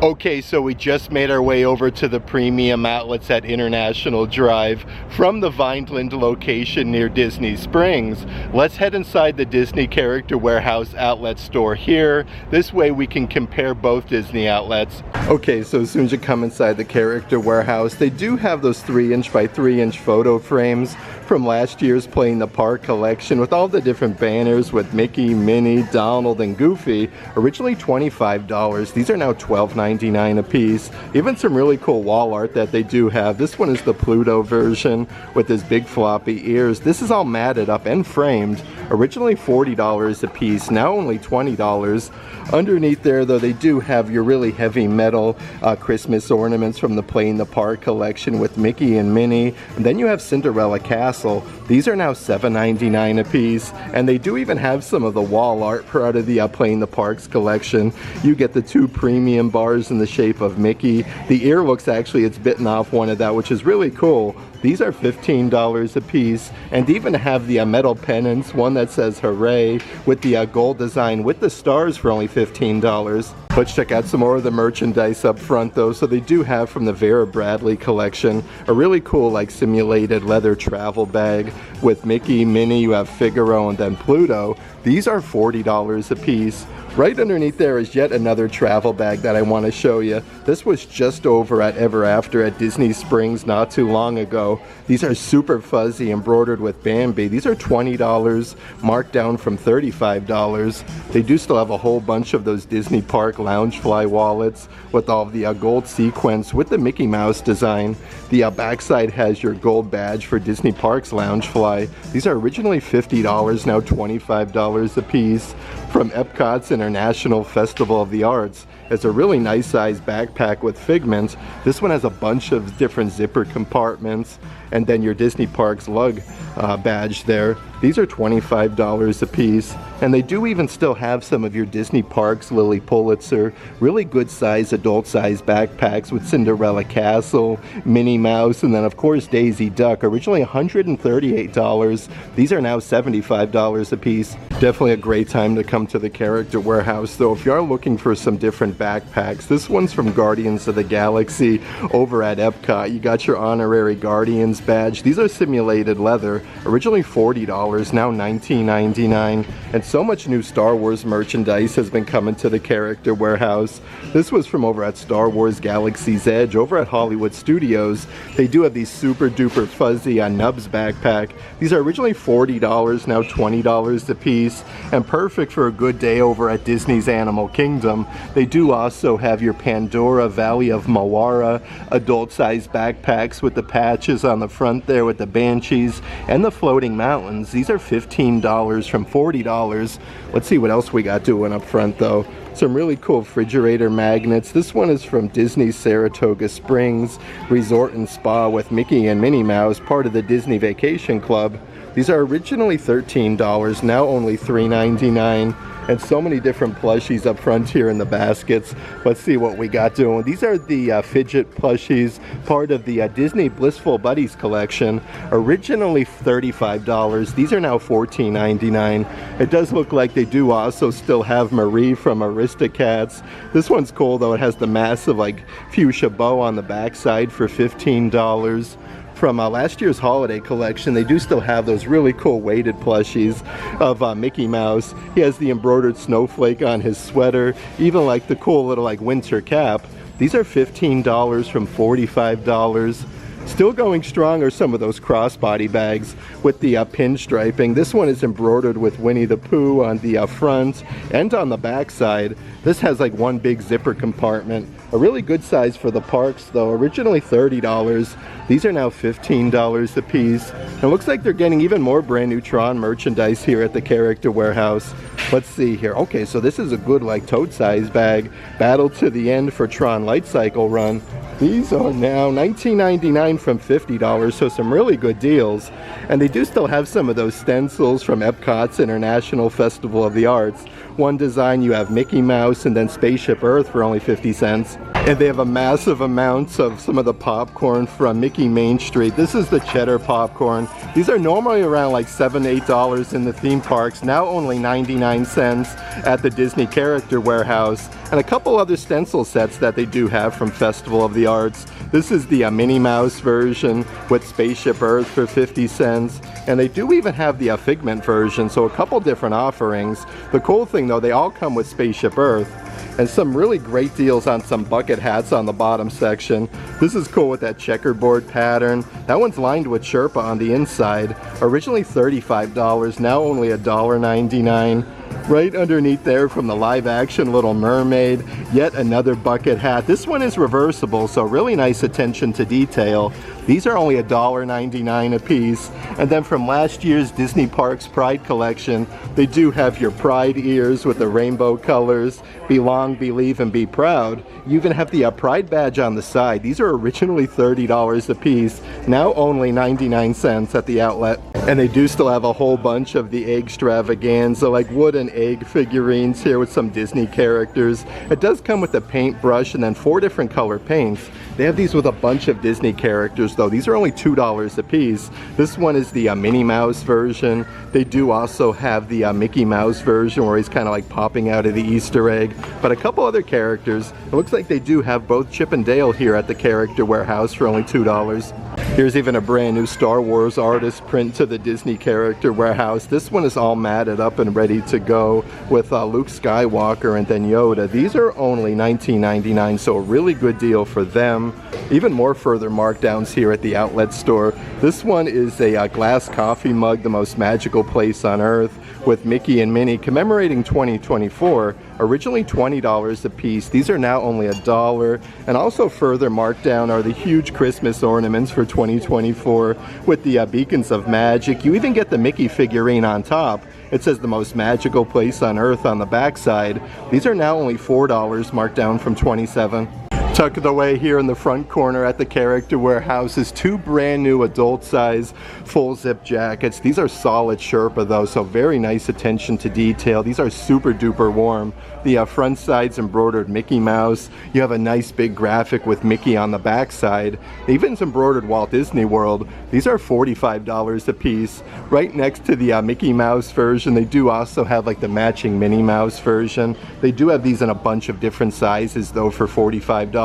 Okay, so we just made our way over to the premium outlets at International Drive from the Vineland location near Disney Springs. Let's head inside the Disney Character Warehouse outlet store here. This way we can compare both Disney outlets. Okay, so as soon as you come inside the Character Warehouse, they do have those 3-inch by 3-inch photo frames from last year's Playing the Park collection with all the different banners with Mickey, Minnie, Donald, and Goofy. Originally $25. These are now $12.99 a piece. Even some really cool wall art that they do have. This one is the Pluto version with his big floppy ears. This is all matted up and framed. Originally $40 a piece, now only $20. Underneath there, though, they do have your really heavy metal Christmas ornaments from the Playing the Park collection with Mickey and Minnie. And then you have Cinderella Castle. These are now $7.99 a piece, and they do even have some of the wall art out of the Playing the Parks collection. You get the 2 premium bars in the shape of Mickey. The ear looks actually, it's bitten off one of that, which is really cool. These are $15 a piece, and even have the metal pennants, one that says hooray with the gold design with the stars for only $15. Let's check out some more of the merchandise up front though. So they do have from the Vera Bradley collection a really cool like simulated leather travel bag with Mickey, Minnie, you have Figaro, and then Pluto. These are $40 a piece. Right underneath there is yet another travel bag that I want to show you. This was just over at Ever After at Disney Springs not too long ago. These are super fuzzy, embroidered with Bambi. These are $20, marked down from $35. They do still have a whole bunch of those Disney Park Loungefly wallets with all of the gold sequence with the Mickey Mouse design. The backside has your gold badge for Disney Parks Loungefly. These are originally $50, now $25 a piece. From Epcot's International Festival of the Arts. It's a really nice sized backpack with Figment. This one has a bunch of different zipper compartments, and then your Disney Parks lug badge there. These are $25 a piece, and they do even still have some of your Disney Parks Lilly Pulitzer, really good size adult size backpacks with Cinderella Castle, Minnie Mouse, and then of course Daisy Duck. Originally $138. These are now $75 a piece. Definitely a great time to come to the Character Warehouse though if you are looking for some different backpacks. This one's from Guardians of the Galaxy over at Epcot. You got your honorary Guardians badge. These are simulated leather. Originally $40, now $19.99. And so much new Star Wars merchandise has been coming to the Character Warehouse. This was from over at Star Wars Galaxy's Edge over at Hollywood Studios. They do have these super duper fuzzy Nubs backpack. These are originally $40, now $20 a piece, and perfect for a good day over at Disney's Animal Kingdom. They do also have your Pandora Valley of Mawara adult size backpacks with the patches on the front there with the Banshees and the floating mountains. These are $15 from $40. Let's see what else we got doing up front though. Some really cool refrigerator magnets. This one is from Disney's Saratoga Springs Resort and Spa with Mickey and Minnie Mouse, part of the Disney Vacation Club. These are originally $13, now only $3.99. And so many different plushies up front here in the baskets. Let's see what we got doing. These are the fidget plushies, part of the Disney Blissful Buddies collection. Originally $35. These are now $14.99. It does look like they do also still have Marie from Aristocats. This one's cool though. It has the massive like fuchsia bow on the backside for $15. From last year's holiday collection, they do still have those really cool weighted plushies of Mickey Mouse. He has the embroidered snowflake on his sweater, even like the cool little like winter cap. These are $15 from $45. Still going strong are some of those crossbody bags with the pinstriping. This one is embroidered with Winnie the Pooh on the front and on the back side. This has like one big zipper compartment. A really good size for the parks though. Originally $30. These are now $15 a piece. And it looks like they're getting even more brand new Tron merchandise here at the Character Warehouse. Let's see here. Okay, so this is a good like tote size bag. Battle to the end for Tron Light Cycle Run. These are now $19.99 from $50, so some really good deals. And they do still have some of those stencils from Epcot's International Festival of the Arts. One design you have Mickey Mouse and then Spaceship Earth for only 50 cents. And they have a massive amounts of some of the popcorn from Mickey Main Street. This is the cheddar popcorn. These are normally around like $7, $8 in the theme parks. Now only 99 cents at the Disney Character Warehouse. And a couple other stencil sets that they do have from Festival of the Arts. This is the Minnie Mouse version with Spaceship Earth for 50 cents. And they do even have the Figment version, so a couple different offerings. The cool thing though, they all come with Spaceship Earth. And some really great deals on some bucket hats on the bottom section. This is cool with that checkerboard pattern. That one's lined with Sherpa on the inside. Originally $35, now only $1.99. Right underneath there from the live action Little Mermaid, yet another bucket hat. This one is reversible, so really nice attention to detail. These are only $1.99 a piece. And then from last year's Disney Parks Pride collection, they do have your Pride ears with the rainbow colors, Belong, Believe, and Be Proud. You even have the Pride badge on the side. These are originally $30 a piece, now only 99 cents at the outlet. And they do still have a whole bunch of the extravaganza, like wood and egg figurines here with some Disney characters. It does come with a paintbrush and then 4 different color paints. They have these with a bunch of Disney characters though. These are only $2 a piece. This one is the Minnie Mouse version. They do also have the Mickey Mouse version where he's kind of like popping out of the Easter egg. But a couple other characters. It looks like they do have both Chip and Dale here at the Character Warehouse for only $2. Here's even a brand new Star Wars artist print to the Disney Character Warehouse. This one is all matted up and ready to go with Luke Skywalker and then Yoda. These are only $19.99, so a really good deal for them. Even more further markdowns here at the outlet store. This one is a glass coffee mug, the most magical place on earth, with Mickey and Minnie commemorating 2024. Originally $20 a piece. These are now only $1. And also further marked down are the huge Christmas ornaments for 2024 with the beacons of magic. You even get the Mickey figurine on top. It says the most magical place on earth on the backside. These are now only $4, marked down from $27. Tucked away here in the front corner at the Character Warehouse is 2 brand new adult size full zip jackets. These are solid Sherpa though, so very nice attention to detail. These are super duper warm. The front side's embroidered Mickey Mouse. You have a nice big graphic with Mickey on the back side. Even's embroidered Walt Disney World. These are $45 a piece. Right next to the Mickey Mouse version, they do also have like the matching Minnie Mouse version. They do have these in a bunch of different sizes though for $45.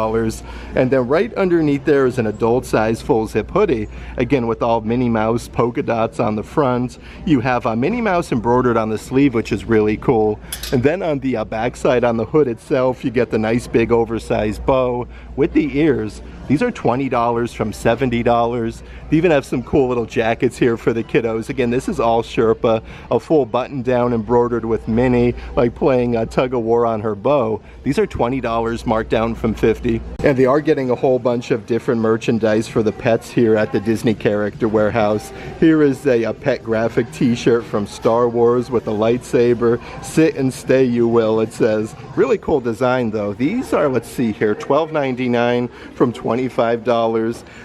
And then right underneath there is an adult size full zip hoodie, again with all Minnie Mouse polka dots on the front. You have a Minnie Mouse embroidered on the sleeve, which is really cool. And then on the back side on the hood itself, you get the nice big oversized bow with the ears. These are $20 from $70. They even have some cool little jackets here for the kiddos. Again, this is all Sherpa, a full button down embroidered with Minnie, like playing a tug of war on her bow. These are $20 marked down from $50. And they are getting a whole bunch of different merchandise for the pets here at the Disney Character Warehouse. Here is a pet graphic t-shirt from Star Wars with a lightsaber. Sit and stay you will, it says. Really cool design though. These are, let's see here, $12.99 from $25.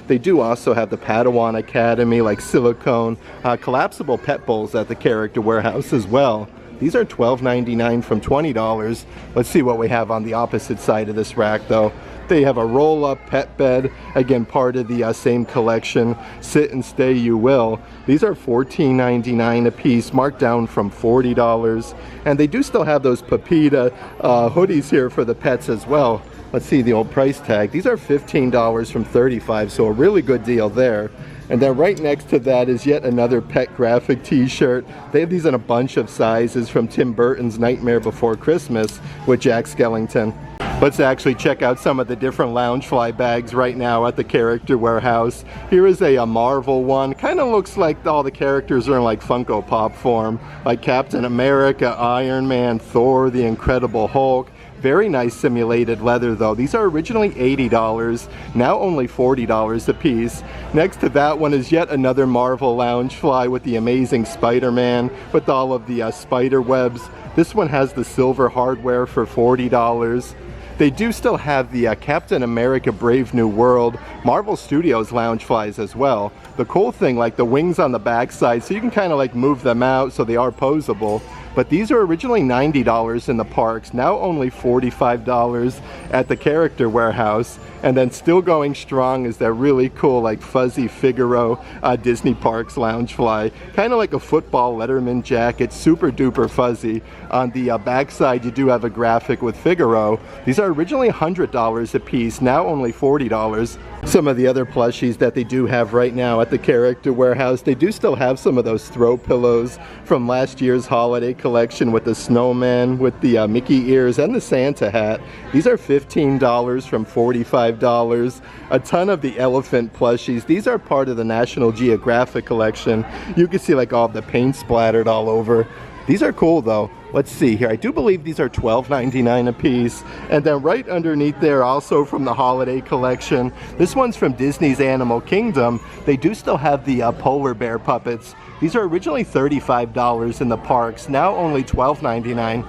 They do also have the Padawan Academy, like silicone, collapsible pet bowls at the Character Warehouse as well. These are $12.99 from $20. Let's see what we have on the opposite side of this rack though. They have a roll-up pet bed, again part of the same collection. Sit and stay you will. These are $14.99 a piece, marked down from $40. And they do still have those Pepita hoodies here for the pets as well. Let's see the old price tag. These are $15 from $35, so a really good deal there. And then right next to that is yet another pet graphic t-shirt. They have these in a bunch of sizes from Tim Burton's Nightmare Before Christmas with Jack Skellington. Let's actually check out some of the different Loungefly bags right now at the Character Warehouse. Here is a Marvel one. Kind of looks like all the characters are in like Funko Pop form, like Captain America, Iron Man, Thor, the Incredible Hulk. Very nice simulated leather though. These are originally $80, now only $40 a piece. Next to that one is yet another Marvel Loungefly with the Amazing Spider-Man with all of the spider webs. This one has the silver hardware for $40. They do still have the Captain America Brave New World Marvel Studios Loungeflies as well. The cool thing, like the wings on the backside, so you can kind of like move them out so they are posable. But these are originally $90 in the parks, now only $45 at the Character Warehouse. And then still going strong is that really cool like fuzzy Figaro Disney Parks Loungefly. Kind of like a football Letterman jacket, super duper fuzzy. On the backside you do have a graphic with Figaro. These are originally $100 a piece, now only $40. Some of the other plushies that they do have right now at the Character Warehouse, they do still have some of those throw pillows from last year's holiday collection with the snowman, with the Mickey ears, and the Santa hat. These are $15 from $45. A ton of the elephant plushies. These are part of the National Geographic collection. You can see like all the paint splattered all over. These are cool though. Let's see here. I do believe these are $12.99 a piece. And then right underneath there, also from the holiday collection, this one's from Disney's Animal Kingdom. They do still have the polar bear puppets. These are originally $35 in the parks, now only $12.99.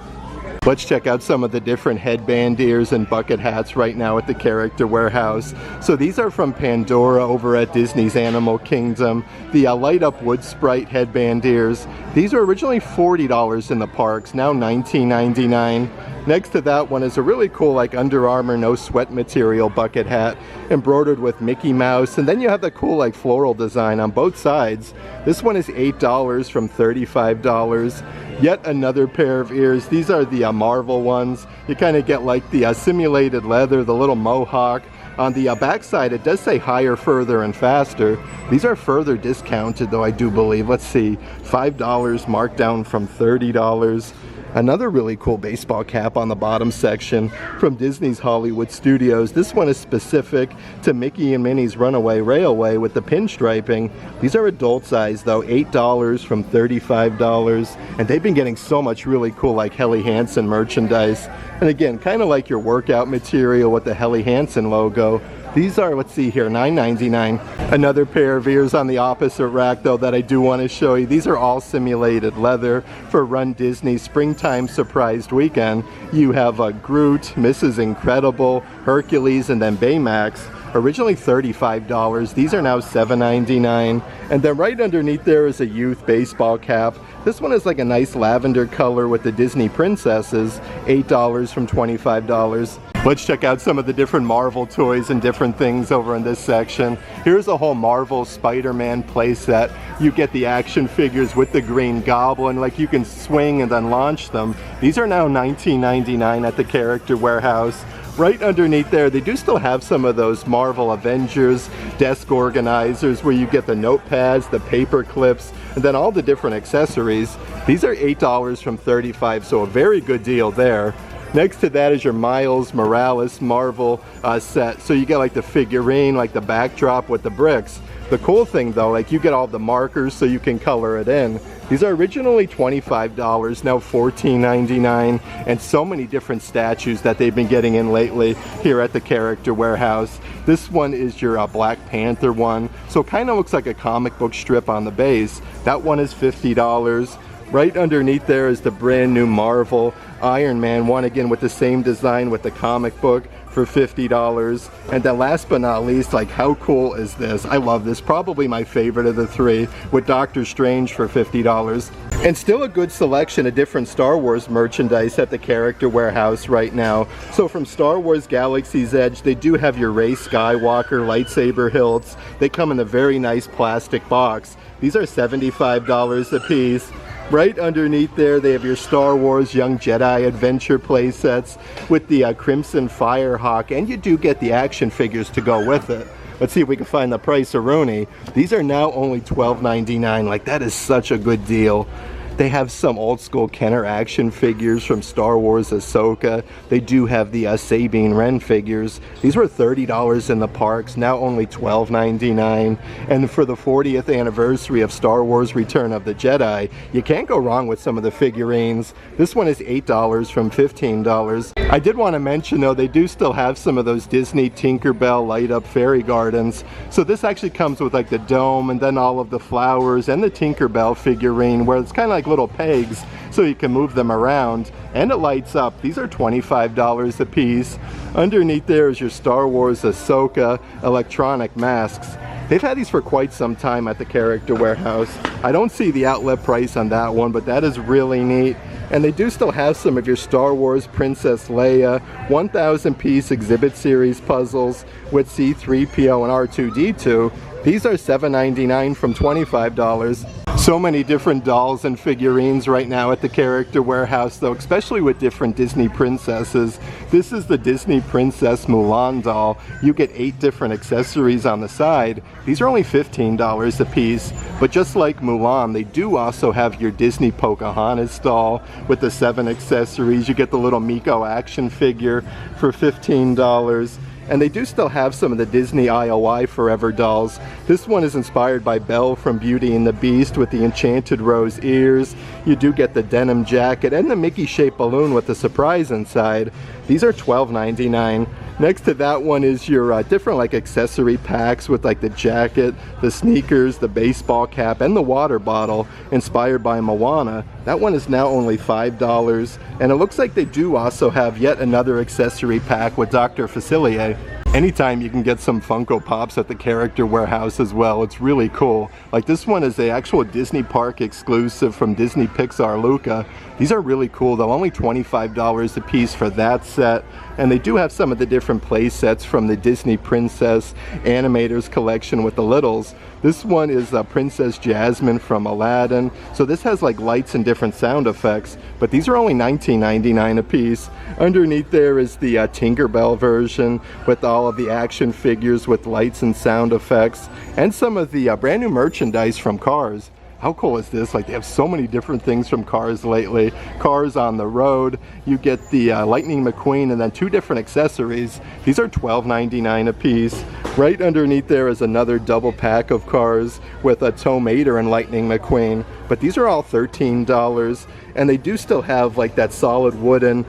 Let's check out some of the different headband ears and bucket hats right now at the Character Warehouse. So these are from Pandora over at Disney's Animal Kingdom. The light up wood sprite headband ears. These are originally $40 in the parks, now $19.99. Next to that one is a really cool like Under Armour no sweat material bucket hat embroidered with Mickey Mouse, and then you have the cool like floral design on both sides. This one is $8 from $35. Yet another pair of ears. These are the Marvel ones. You kind of get like the simulated leather, the little mohawk. On the backside it does say higher, further, and faster. These are further discounted though, I do believe. Let's see, $5 marked down from $30. Another really cool baseball cap on the bottom section from Disney's Hollywood Studios. This one is specific to Mickey and Minnie's Runaway Railway with the pinstriping. These are adult size though, $8 from $35. And they've been getting so much really cool like Helly Hansen merchandise. And again, kind of like your workout material with the Helly Hansen logo. These are, let's see here, $9.99. Another pair of ears on the opposite rack though that I do want to show you. These are all simulated leather for Run Disney Springtime Surprised Weekend. You have Groot, Mrs. Incredible, Hercules, and then Baymax. Originally $35. These are now $7.99. And then right underneath there is a youth baseball cap. This one is like a nice lavender color with the Disney princesses. $8 from $25. Let's check out some of the different Marvel toys and different things over in this section. Here's a whole Marvel Spider-Man playset. You get the action figures with the Green Goblin, like you can swing and then launch them. These are now $19.99 at the Character Warehouse. Right underneath there, they do still have some of those Marvel Avengers desk organizers where you get the notepads, the paper clips, and then all the different accessories. These are $8 from $35, so a very good deal there. Next to that is your Miles Morales Marvel set. So you get like the figurine, like the backdrop with the bricks. The cool thing though, like you get all the markers so you can color it in. These are originally $25, now $14.99, and so many different statues that they've been getting in lately here at the Character Warehouse. This one is your Black Panther one, so kind of looks like a comic book strip on the base. That one is $50. Right underneath there is the brand new Marvel Iron Man one, again with the same design with the comic book, for $50. And then last but not least, like how cool is this? I love this, probably my favorite of the three, with Doctor Strange for $50. And still a good selection of different Star Wars merchandise at the Character Warehouse right now. So from Star Wars Galaxy's Edge, they do have your Rey Skywalker lightsaber hilts. They come in a very nice plastic box. These are $75 a piece. Right underneath there, they have your Star Wars Young Jedi Adventure play sets with the Crimson Firehawk, and you do get the action figures to go with it. Let's see if we can find the price of Rooney. These are now only $12.99. Like, that is such a good deal. They have some old school Kenner action figures from Star Wars Ahsoka. They do have the Sabine Wren figures. These were $30 in the parks, now only $12.99. And for the 40th anniversary of Star Wars Return of the Jedi, you can't go wrong with some of the figurines. This one is $8 from $15. I did want to mention though, they do still have some of those Disney Tinkerbell light up fairy gardens. So this actually comes with like the dome and then all of the flowers and the Tinkerbell figurine, where it's kind of like little pegs so you can move them around, and it lights up. These are $25 a piece. Underneath there is your Star Wars Ahsoka electronic masks. They've had these for quite some time at the Character Warehouse. I don't see the outlet price on that one, but that is really neat. And they do still have some of your Star Wars Princess Leia 1,000 piece exhibit series puzzles with C-3PO and R2-D2. These are $7.99 from $25. So many different dolls and figurines right now at the Character Warehouse though, especially with different Disney princesses. This is the Disney Princess Mulan doll. You get 8 different accessories on the side. These are only $15 a piece, but just like Mulan, they do also have your Disney Pocahontas doll with the 7 accessories. You get the little Miko action figure for $15. And they do still have some of the Disney IOI Forever dolls. This one is inspired by Belle from Beauty and the Beast with the enchanted rose ears. You do get the denim jacket and the Mickey shaped balloon with the surprise inside. These are $12.99. Next to that one is your different like accessory packs with like the jacket, the sneakers, the baseball cap, and the water bottle inspired by Moana. That one is now only $5, and it looks like they do also have yet another accessory pack with Dr. Facilier. Anytime you can get some Funko Pops at the Character Warehouse as well, it's really cool. Like this one is the actual Disney Park exclusive from Disney Pixar Luca. These are really cool. They're only $25 a piece for that set. And they do have some of the different play sets from the Disney Princess Animators collection with the littles. This one is Princess Jasmine from Aladdin. So this has like lights and different sound effects, but these are only $19.99 a piece. Underneath there is the Tinkerbell version with all of the action figures with lights and sound effects, and some of the brand new merchandise from Cars. How cool is this? Like they have so many different things from Cars lately. Cars on the Road. You get the Lightning McQueen and then 2 different accessories. These are $12.99 a piece. Right underneath there is another double pack of Cars with a Tow Mater and Lightning McQueen. But these are all $13. And they do still have like that solid wooden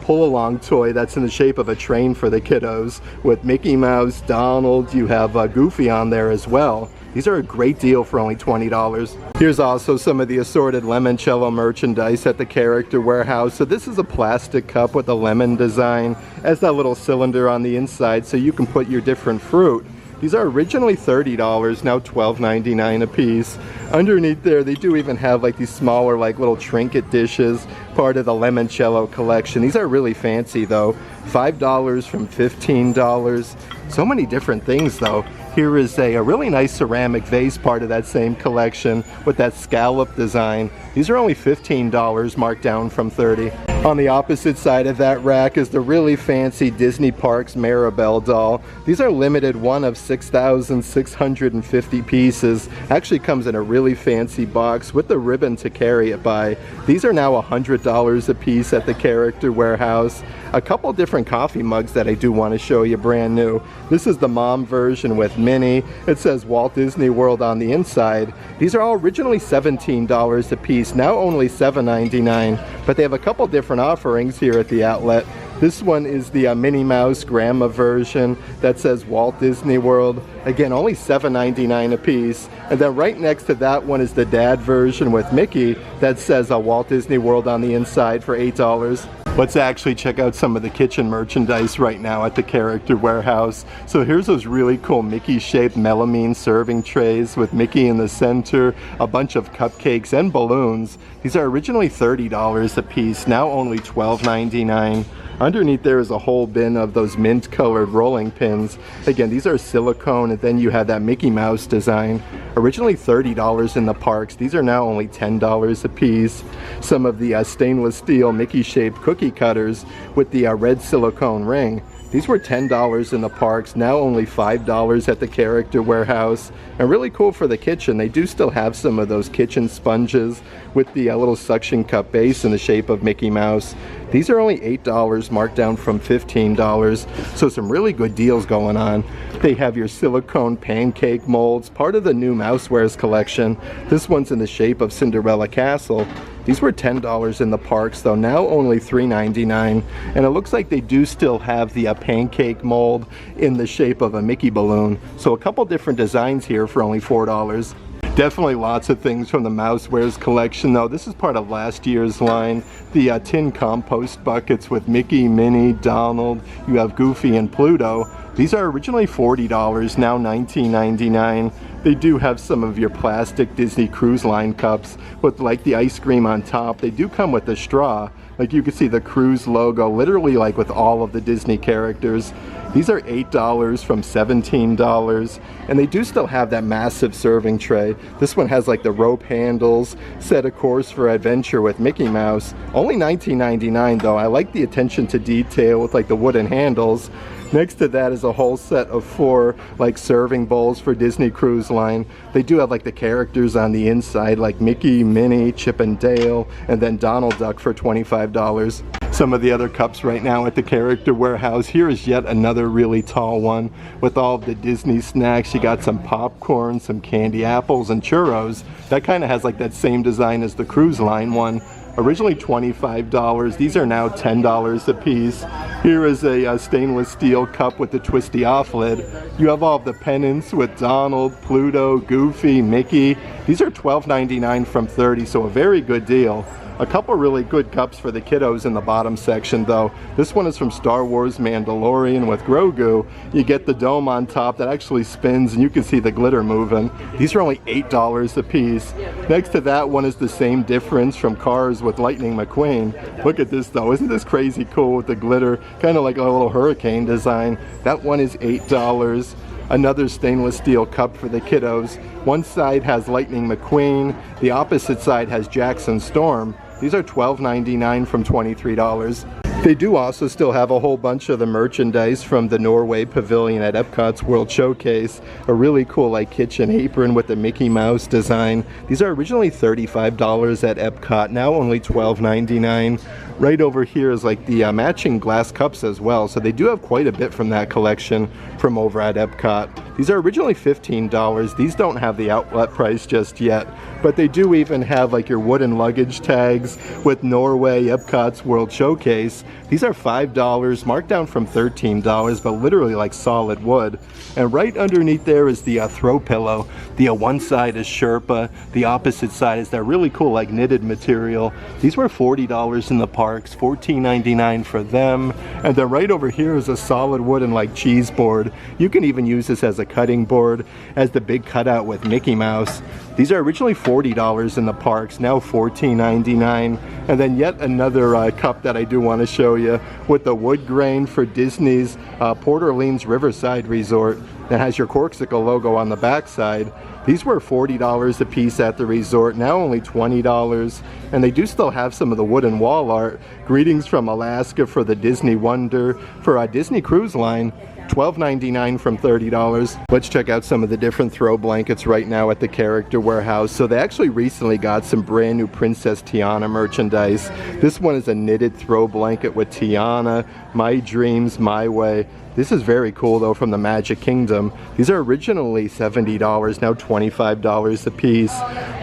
pull-along toy that's in the shape of a train for the kiddos with Mickey Mouse, Donald. You have Goofy on there as well. These are a great deal for only $20. Here's also some of the assorted Lemoncello merchandise at the Character Warehouse. So this is a plastic cup with a lemon design. It has that little cylinder on the inside so you can put your different fruit. These are originally $30, now $12.99 a piece. Underneath there, they do even have like these smaller like little trinket dishes, part of the Lemoncello collection. These are really fancy though. $5 from $15. So many different things though. Here is a really nice ceramic vase, part of that same collection with that scallop design. These are only $15, marked down from $30. On the opposite side of that rack is the really fancy Disney Parks Maribel doll. These are limited, one of 6,650 pieces. Actually comes in a really fancy box with the ribbon to carry it by. These are now $100 a piece at the Character Warehouse. A couple different coffee mugs that I do want to show you brand new. This is the mom version with Minnie. It says Walt Disney World on the inside. These are all originally $17 a piece, now only $7.99, but they have a couple different offerings here at the outlet. This one is the Minnie Mouse Grandma version that says Walt Disney World. Again, only $7.99 a piece. And then right next to that one is the dad version with Mickey that says Walt Disney World on the inside for $8. Let's actually check out some of the kitchen merchandise right now at the Character Warehouse. So here's those really cool Mickey-shaped melamine serving trays with Mickey in the center, a bunch of cupcakes and balloons. These are originally $30 a piece, now only $12.99. Underneath there is a whole bin of those mint colored rolling pins. Again, these are silicone, and then you have that Mickey Mouse design. Originally $30 in the parks. These are now only $10 a piece. Some of the stainless steel Mickey shaped cookie cutters with the red silicone ring. These were $10 in the parks, now only $5 at the Character Warehouse. And really cool for the kitchen, they do still have some of those kitchen sponges with the little suction cup base in the shape of Mickey Mouse. These are only $8, marked down from $15, so some really good deals going on. They have your silicone pancake molds, part of the new Mousewares collection. This one's in the shape of Cinderella Castle. These were $10 in the parks, though now only $3.99. And it looks like they do still have the pancake mold in the shape of a Mickey balloon. So a couple different designs here for only $4. Definitely lots of things from the Mousewares collection, though. This is part of last year's line. The tin compost buckets with Mickey, Minnie, Donald. You have Goofy and Pluto. These are originally $40, now $19.99. They do have some of your plastic Disney Cruise Line cups with like the ice cream on top. They do come with a straw. Like you can see the cruise logo, literally like with all of the Disney characters. These are $8 from $17, and they do still have that massive serving tray. This one has like the rope handles, set a course for adventure with Mickey Mouse. Only $19.99 though. I like the attention to detail with like the wooden handles. Next to that is a whole set of 4 like serving bowls for Disney Cruise Line. They do have like the characters on the inside like Mickey, Minnie, Chip and Dale, and then Donald Duck for $25. Some of the other cups right now at the Character Warehouse. Here is yet another really tall one with all of the Disney snacks. You got some popcorn, some candy apples, and churros. That kind of has like that same design as the Cruise Line one. Originally $25, these are now $10 a piece. Here is a stainless steel cup with the twisty off lid. You have all of the pennants with Donald, Pluto, Goofy, Mickey. These are $12.99 from $30, so a very good deal. A couple really good cups for the kiddos in the bottom section though. This one is from Star Wars Mandalorian with Grogu. You get the dome on top that actually spins and you can see the glitter moving. These are only $8 a piece. Next to that one is the same difference from Cars with Lightning McQueen. Look at this though, isn't this crazy cool with the glitter? Kind of like a little hurricane design. That one is $8. Another stainless steel cup for the kiddos. One side has Lightning McQueen, the opposite side has Jackson Storm. These are $12.99 from $23. They do also still have a whole bunch of the merchandise from the Norway Pavilion at Epcot's World Showcase. A really cool like kitchen apron with the Mickey Mouse design. These are originally $35 at Epcot, now only $12.99. Right over here is like the matching glass cups as well, so they do have quite a bit from that collection from over at Epcot. These are originally $15. These don't have the outlet price just yet, but they do even have like your wooden luggage tags with Norway Epcot's World Showcase. These are $5, marked down from $13, but literally like solid wood. And right underneath there is the throw pillow. The one side is Sherpa, the opposite side is that really cool like knitted material. These were $40 in the parks, $14.99 for them. And then right over here is a solid wooden like cheese board. You can even use this as a cutting board, as the big cutout with Mickey Mouse. These are originally $40 in the parks, now $14.99. And then yet another cup that I do want to show you with the wood grain for Disney's Port Orleans Riverside Resort that has your Corkcicle logo on the backside. These were $40 a piece at the resort, now only $20. And they do still have some of the wooden wall art. Greetings from Alaska for the Disney Wonder for a Disney Cruise Line. $12.99 from $30. Let's check out some of the different throw blankets right now at the Character Warehouse. So they actually recently got some brand new Princess Tiana merchandise. This one is a knitted throw blanket with Tiana, My Dreams, My Way. This is very cool though, from the Magic Kingdom. These are originally $70, now $25 a piece.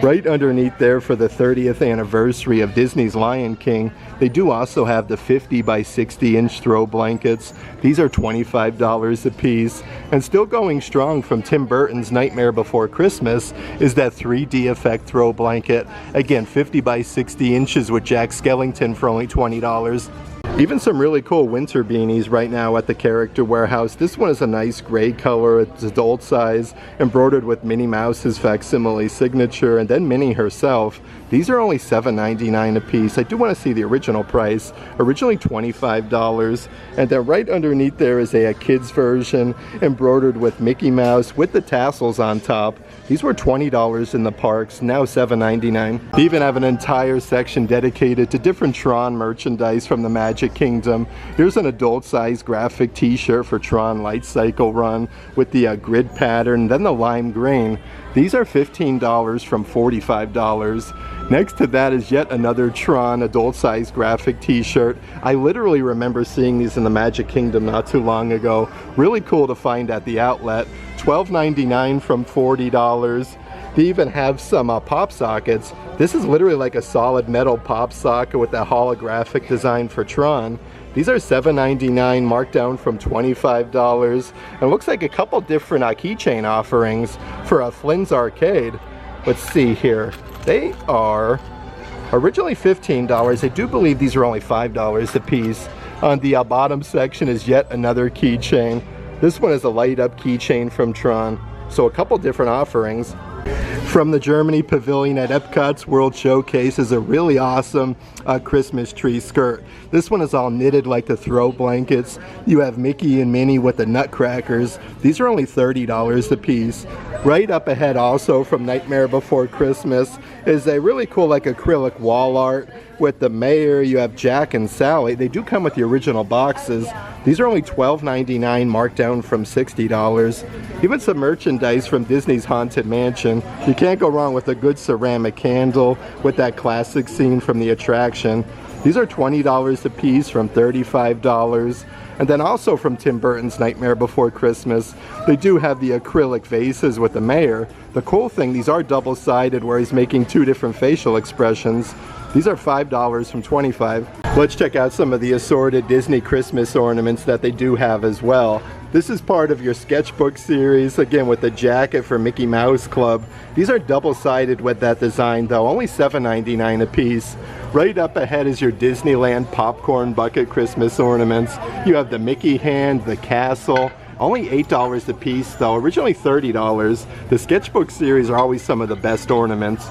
Right underneath there for the 30th anniversary of Disney's Lion King, they do also have the 50 by 60 inch throw blankets. These are $25 a piece. And still going strong from Tim Burton's Nightmare Before Christmas is that 3D effect throw blanket. Again, 50 by 60 inches with Jack Skellington for only $20. Even some really cool winter beanies right now at the Character Warehouse. This one is a nice gray color, it's adult size, embroidered with Minnie Mouse's facsimile signature and then Minnie herself. These are only $7.99 a piece. I do want to see the original price. Originally $25. And then right underneath there is a kid's version embroidered with Mickey Mouse with the tassels on top These were $20 in the parks, now $7.99. They even have an entire section dedicated to different Tron merchandise from the Magic Kingdom. Here's an adult-sized graphic t-shirt for Tron Light Cycle Run with the grid pattern, then the lime green. These are $15 from $45. Next to that is yet another Tron adult-sized graphic t-shirt. I literally remember seeing these in the Magic Kingdom not too long ago. Really cool to find at the outlet. $12.99 from $40. They even have some pop sockets. This is literally like a solid metal pop socket with that holographic design for Tron. These are $7.99, marked down from $25. And it looks like a couple different keychain offerings for Flynn's Arcade. Let's see here. They are originally $15. I do believe these are only $5 a piece. On the bottom section is yet another keychain. This one is a light up keychain from Tron. So a couple different offerings. From the Germany Pavilion at Epcot's World Showcase is a really awesome Christmas tree skirt. This one is all knitted like the throw blankets. You have Mickey and Minnie with the nutcrackers. These are only $30 a piece. Right up ahead also from Nightmare Before Christmas is a really cool like acrylic wall art with the mayor. You have Jack and Sally. They do come with the original boxes. These are only $12.99, marked down from $60. Even some merchandise from Disney's Haunted Mansion. You can't go wrong with a good ceramic candle with that classic scene from the attraction. These are $20 a piece from $35. And then also from Tim Burton's Nightmare Before Christmas, they do have the acrylic vases with the mayor. The cool thing, these are double-sided where he's making two different facial expressions. These are $5 from $25. Let's check out some of the assorted Disney Christmas ornaments that they do have as well. This is part of your sketchbook series, again with the jacket for Mickey Mouse Club. These are double-sided with that design though, only $7.99 a piece. Right up ahead is your Disneyland popcorn bucket Christmas ornaments. You have the Mickey hand, the castle, only $8 a piece though, originally $30. The sketchbook series are always some of the best ornaments.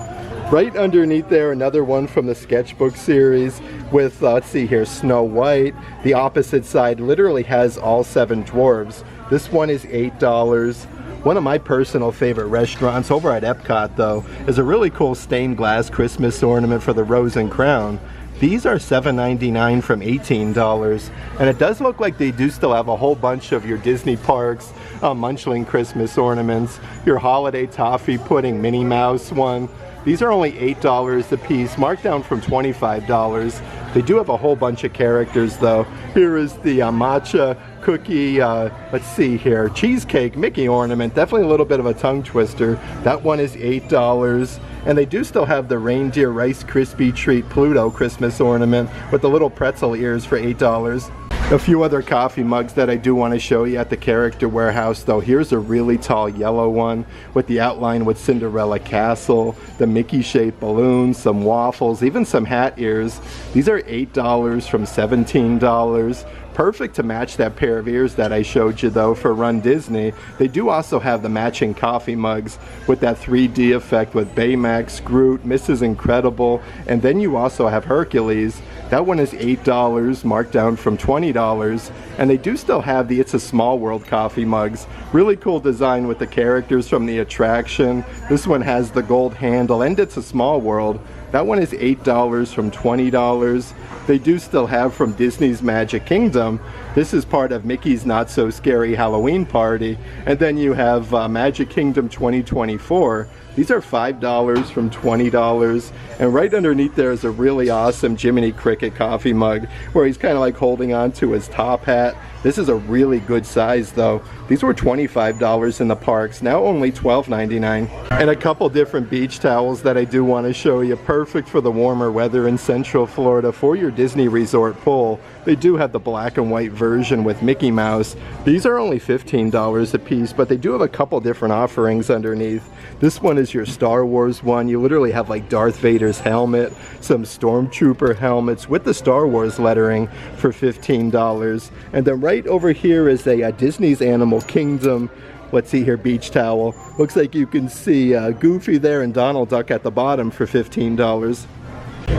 Right underneath there, another one from the sketchbook series with, let's see here, Snow White. The opposite side literally has all 7 dwarves. This one is $8. One of my personal favorite restaurants over at Epcot though is a really cool stained glass Christmas ornament for the Rose and Crown. These are $7.99 from $18. And it does look like they do still have a whole bunch of your Disney parks Munchling Christmas ornaments. Your holiday toffee pudding Minnie Mouse one. These are only $8 a piece, marked down from $25. They do have a whole bunch of characters though. Here is the matcha cookie, let's see here, cheesecake Mickey ornament. Definitely a little bit of a tongue twister. That one is $8. And they do still have the reindeer Rice Krispie Treat Pluto Christmas ornament with the little pretzel ears for $8. A few other coffee mugs that I do want to show you at the Character Warehouse though. Here's a really tall yellow one with the outline with Cinderella Castle, the Mickey shaped balloons, some waffles, even some hat ears. These are $8 from $17. Perfect to match that pair of ears that I showed you though for Run Disney. They do also have the matching coffee mugs with that 3D effect with Baymax, Groot, Mrs. Incredible, and then you also have Hercules. That one is $8, marked down from $20. And they do still have the It's a Small World coffee mugs. Really cool design with the characters from the attraction. This one has the gold handle and It's a Small World. That one is $8 from $20. They do still have from Disney's Magic Kingdom. This is part of Mickey's Not So Scary Halloween Party. And then you have Magic Kingdom 2024. These are $5 from $20. And right underneath there is a really awesome Jiminy Cricket coffee mug where he's kind of like holding on to his top hat. This is a really good size though. These were $25 in the parks, now only $12.99. And a couple different beach towels that I do want to show you. Perfect for the warmer weather in Central Florida for your Disney Resort pool. They do have the black and white version with Mickey Mouse. These are only $15 a piece, but they do have a couple different offerings underneath. This one is your Star Wars one. You literally have like Darth Vader's helmet, some Stormtrooper helmets with the Star Wars lettering for $15. And then right over here is a Disney's Animal Kingdom, let's see here, beach towel. Looks like you can see Goofy there and Donald Duck at the bottom for $15.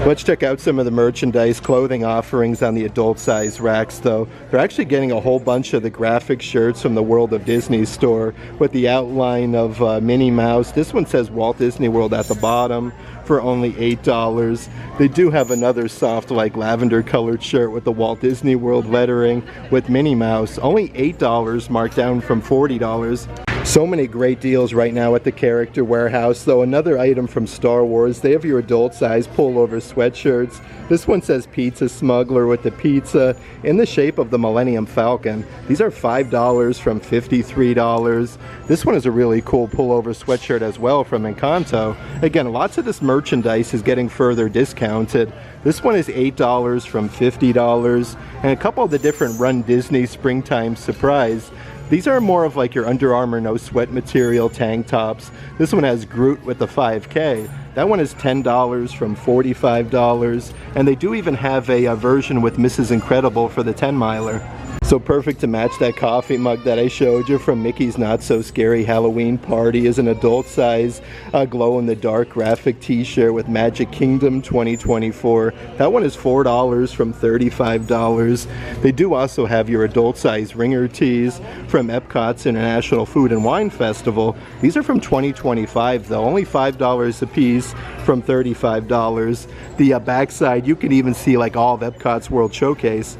Let's check out some of the merchandise clothing offerings on the adult size racks though. They're actually getting a whole bunch of the graphic shirts from the World of Disney store with the outline of Minnie Mouse. This one says Walt Disney World at the bottom for only $8. They do have another soft like lavender colored shirt with the Walt Disney World lettering with Minnie Mouse. Only $8, marked down from $40. So many great deals right now at the Character Warehouse. Though another item from Star Wars, they have your adult size pullover sweatshirts. This one says Pizza Smuggler with the pizza in the shape of the Millennium Falcon. These are $5 from $53. This one is a really cool pullover sweatshirt as well from Encanto. Again, lots of this merchandise is getting further discounted. This one is $8 from $50, and a couple of the different Run Disney Springtime Surprise. These are more of like your Under Armour no sweat material tank tops. This one has Groot with the 5K. That one is $10 from $45, and they do even have a version with Mrs. Incredible for the 10-miler. So perfect to match that coffee mug that I showed you from Mickey's Not So Scary Halloween Party is an adult size glow-in-the-dark graphic t-shirt with Magic Kingdom 2024. That one is $4 from $35. They do also have your adult size ringer tees from Epcot's International Food and Wine Festival. These are from 2025 though, only $5 a piece from $35. The backside, you can even see like all of Epcot's World Showcase.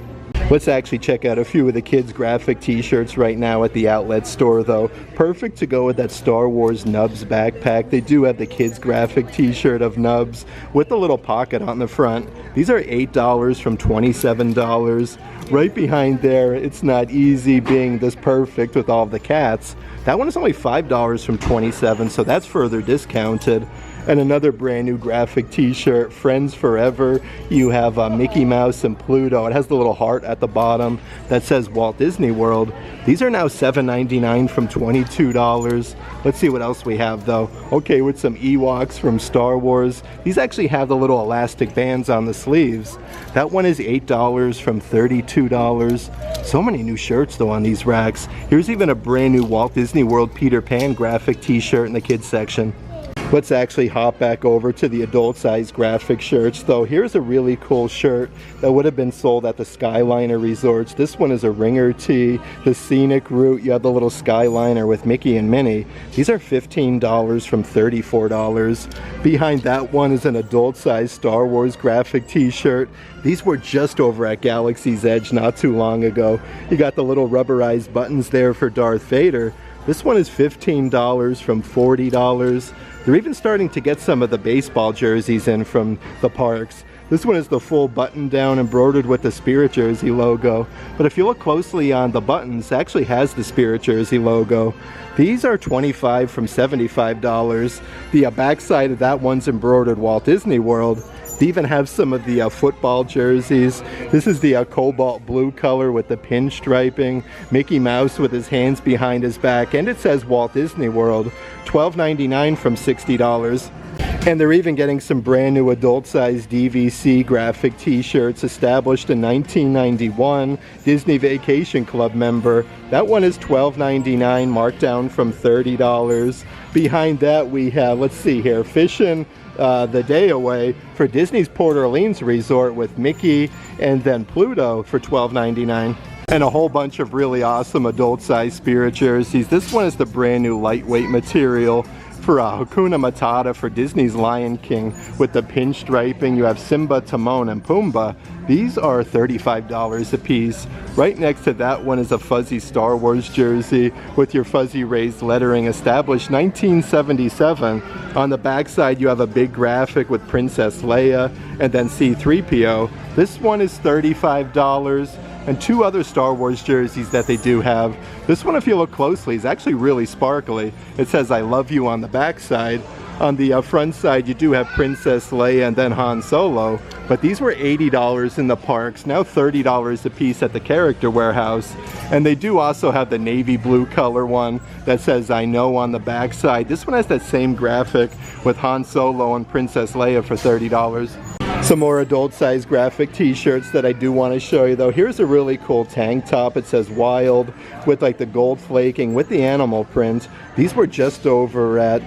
Let's actually check out a few of the kids' graphic t-shirts right now at the outlet store though. Perfect to go with that Star Wars Nubs backpack. They do have the kids' graphic t-shirt of Nubs with the little pocket on the front. These are $8 from $27. Right behind there, It's Not Easy being this perfect with all of the cats. That one is only $5 from $27, so that's further discounted. And another brand new graphic t-shirt, Friends Forever. You have Mickey Mouse and Pluto. It has the little heart at the bottom that says Walt Disney World. These are now $7.99 from $22. Let's see what else we have though. Okay, with some Ewoks from Star Wars. These actually have the little elastic bands on the sleeves. That one is $8 from $32. So many new shirts though on these racks. Here's even a brand new Walt Disney World Peter Pan graphic t-shirt in the kids section. Let's actually hop back over to the adult size graphic shirts though. Here's a really cool shirt that would have been sold at the Skyliner resorts. This one is a ringer tee, the scenic route. You have the little Skyliner with Mickey and Minnie. These are $15 from $34. Behind that one is an adult size Star Wars graphic t-shirt. These were just over at Galaxy's Edge not too long ago. You got the little rubberized buttons there for Darth Vader. This one is $15 from $40. They're even starting to get some of the baseball jerseys in from the parks. This one is the full button down embroidered with the Spirit Jersey logo. But if you look closely on the buttons, it actually has the Spirit Jersey logo. These are $25 from $75. The backside of that one's embroidered Walt Disney World. They even have some of the football jerseys. This is the cobalt blue color with the pinstriping. Mickey Mouse with his hands behind his back, and it says Walt Disney World. $12.99 from $60. And they're even getting some brand new adult size DVC graphic t-shirts, established in 1991, Disney Vacation Club member. That one is $12.99, marked down from $30. Behind that we have, let's see here, Fishin' the Day Away for Disney's Port Orleans Resort with Mickey and then Pluto for $12.99. And a whole bunch of really awesome adult size Spirit jerseys. This one is the brand new lightweight material for Hakuna Matata for Disney's Lion King with the pinstriping. You have Simba, Timon, and Pumbaa. These are $35 a piece. Right next to that one is a fuzzy Star Wars jersey with your fuzzy raised lettering, established 1977. On the backside you have a big graphic with Princess Leia and then C-3PO. This one is $35. And two other Star Wars jerseys that they do have. This one, if you look closely, is actually really sparkly. It says I love you on the back side. On the front side you do have Princess Leia and then Han Solo, but these were $80 in the parks, now $30 a piece at the Character Warehouse. And they do also have the navy blue color one that says I know on the back side. This one has that same graphic with Han Solo and Princess Leia for $30. Some more adult size graphic t-shirts that I do want to show you though. Here's a really cool tank top. It says Wild with like the gold flaking with the animal print. These were just over at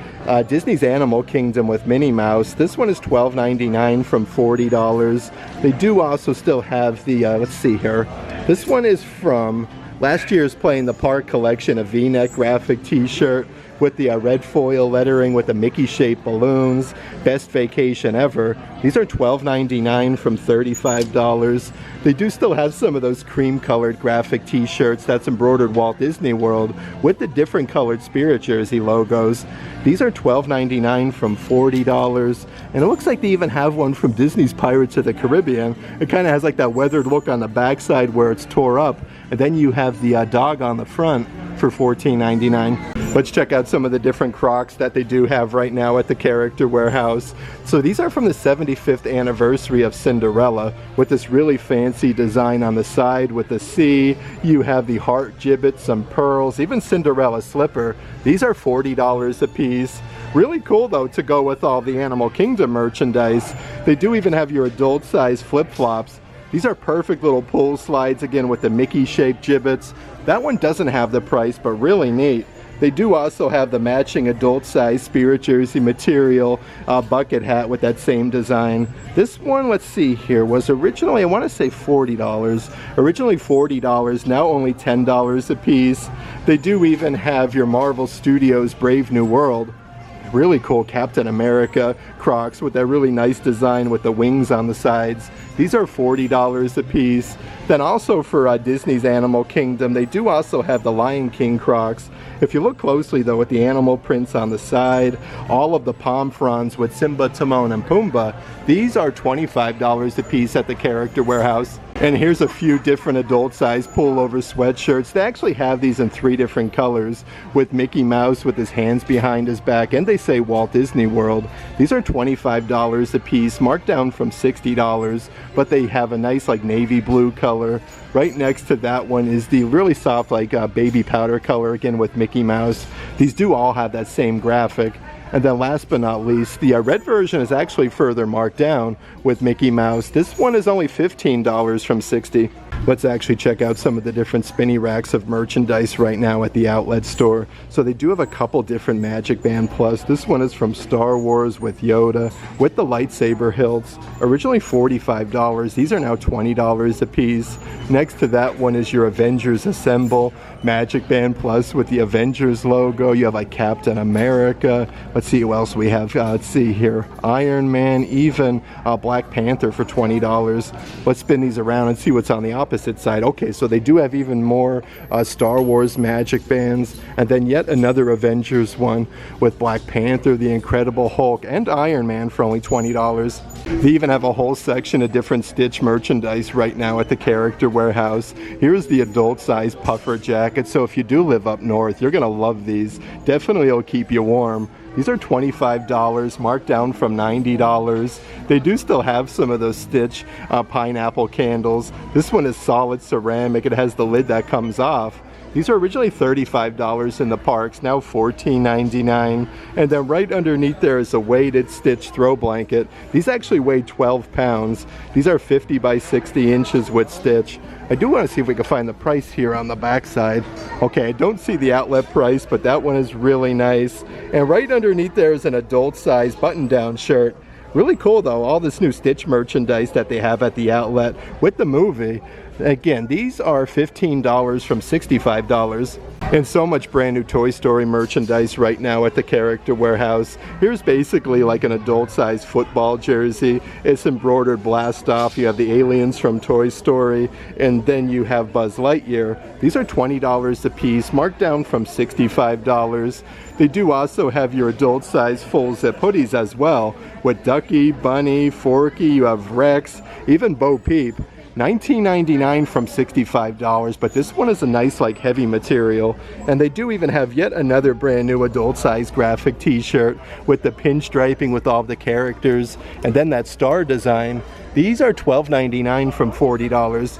Disney's Animal Kingdom with Minnie Mouse. This one is $12.99 from $40. They do also still have the, let's see here. This one is from last year's Play in the Park collection, a V-neck graphic t-shirt with the red foil lettering with the Mickey-shaped balloons. Best vacation ever. These are $12.99 from $35. They do still have some of those cream-colored graphic t-shirts that's embroidered Walt Disney World with the different colored Spirit Jersey logos. These are $12.99 from $40. And it looks like they even have one from Disney's Pirates of the Caribbean. It kind of has like that weathered look on the backside where it's tore up. And then you have the dog on the front for $14.99. Let's check out some of the different Crocs that they do have right now at the Character Warehouse. So these are from the 75th anniversary of Cinderella with this really fancy design on the side with the C. You have the heart gibbet, some pearls, even Cinderella slipper. These are $40 a piece. Really cool though to go with all the Animal Kingdom merchandise. They do even have your adult size flip-flops. These are perfect little pull slides again with the Mickey-shaped gibbets. That one doesn't have the price, but really neat. They do also have the matching adult size Spirit Jersey material bucket hat with that same design. This one, let's see here, was originally, I want to say $40. Originally $40, now only $10 a piece. They do even have your Marvel Studios Brave New World. Really cool Captain America Crocs with that really nice design with the wings on the sides. These are $40 a piece. Then also for Disney's Animal Kingdom, they do also have the Lion King Crocs. If you look closely though with the animal prints on the side, all of the palm fronds with Simba, Timon, and Pumbaa, these are $25 a piece at the Character Warehouse. And here's a few different adult size pullover sweatshirts. They actually have these in 3 different colors with Mickey Mouse with his hands behind his back, and they say Walt Disney World. These are $25 a piece, marked down from $60, but they have a nice like navy blue color. Right next to that one is the really soft like baby powder color again with Mickey Mouse. These do all have that same graphic. And then last but not least, the red version is actually further marked down with Mickey Mouse. This one is only $15 from $60. Let's actually check out some of the different spinny racks of merchandise right now at the outlet store. So they do have a couple different Magic Band Plus. This one is from Star Wars with Yoda with the lightsaber hilts. Originally $45. These are now $20 a piece. Next to that one is your Avengers Assemble Magic Band Plus with the Avengers logo. You have like Captain America. Let's see what else we have. Let's see here. Iron Man, even Black Panther for $20. Let's spin these around and see what's on the opposite side. Okay, so they do have even more Star Wars Magic Bands, and then yet another Avengers one with Black Panther, the Incredible Hulk, and Iron Man for only $20. They even have a whole section of different Stitch merchandise right now at the Character Warehouse. Here's the adult size puffer jacket, so if you do live up north, you're gonna love these. Definitely it'll keep you warm. These are $25, marked down from $90. They do still have some of those Stitch pineapple candles. This one is solid ceramic. It has the lid that comes off. These are originally $35 in the parks, now $14.99. And then right underneath there is a weighted Stitch throw blanket. These actually weigh 12 pounds. These are 50 by 60 inches with Stitch. I do want to see if we can find the price here on the back side. Okay, I don't see the outlet price, but that one is really nice. And right underneath there is an adult size button-down shirt. Really cool though, all this new Stitch merchandise that they have at the outlet with the movie. Again, these are $15 from $65. And so much brand new Toy Story merchandise right now at the Character Warehouse. Here's basically like an adult size football jersey. It's embroidered blast off. You have the aliens from Toy Story, and then you have Buzz Lightyear. These are $20 a piece, marked down from $65. They do also have your adult size full zip hoodies as well, with Ducky, Bunny, Forky, you have Rex, even Bo Peep. $19.99 from $65, but this one is a nice like heavy material. And they do even have yet another brand new adult size graphic t-shirt with the pinstriping with all the characters and then that star design. These are $12.99 from $40.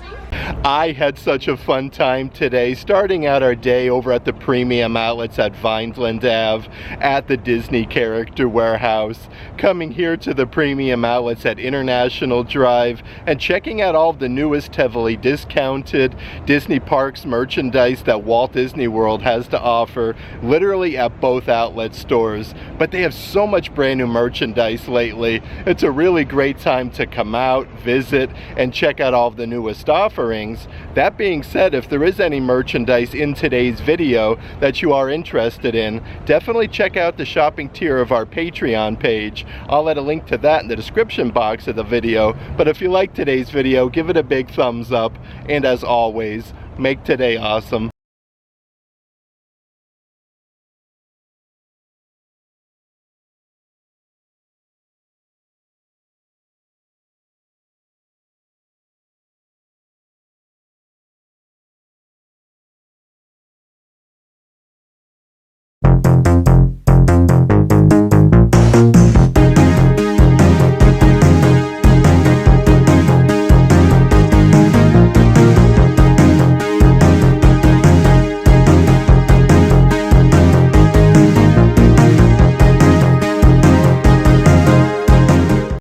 I had such a fun time today, starting out our day over at the Premium Outlets at Vineland Ave, at the Disney Character Warehouse, coming here to the Premium Outlets at International Drive, and checking out all of the newest heavily discounted Disney Parks merchandise that Walt Disney World has to offer, literally at both outlet stores. But they have so much brand new merchandise lately. It's a really great time to come out, visit, and check out all of the newest offerings. That being said, if there is any merchandise in today's video that you are interested in, definitely check out the shopping tier of our Patreon page. I'll add a link to that in the description box of the video. But if you like today's video, give it a big thumbs up, and as always, make today awesome.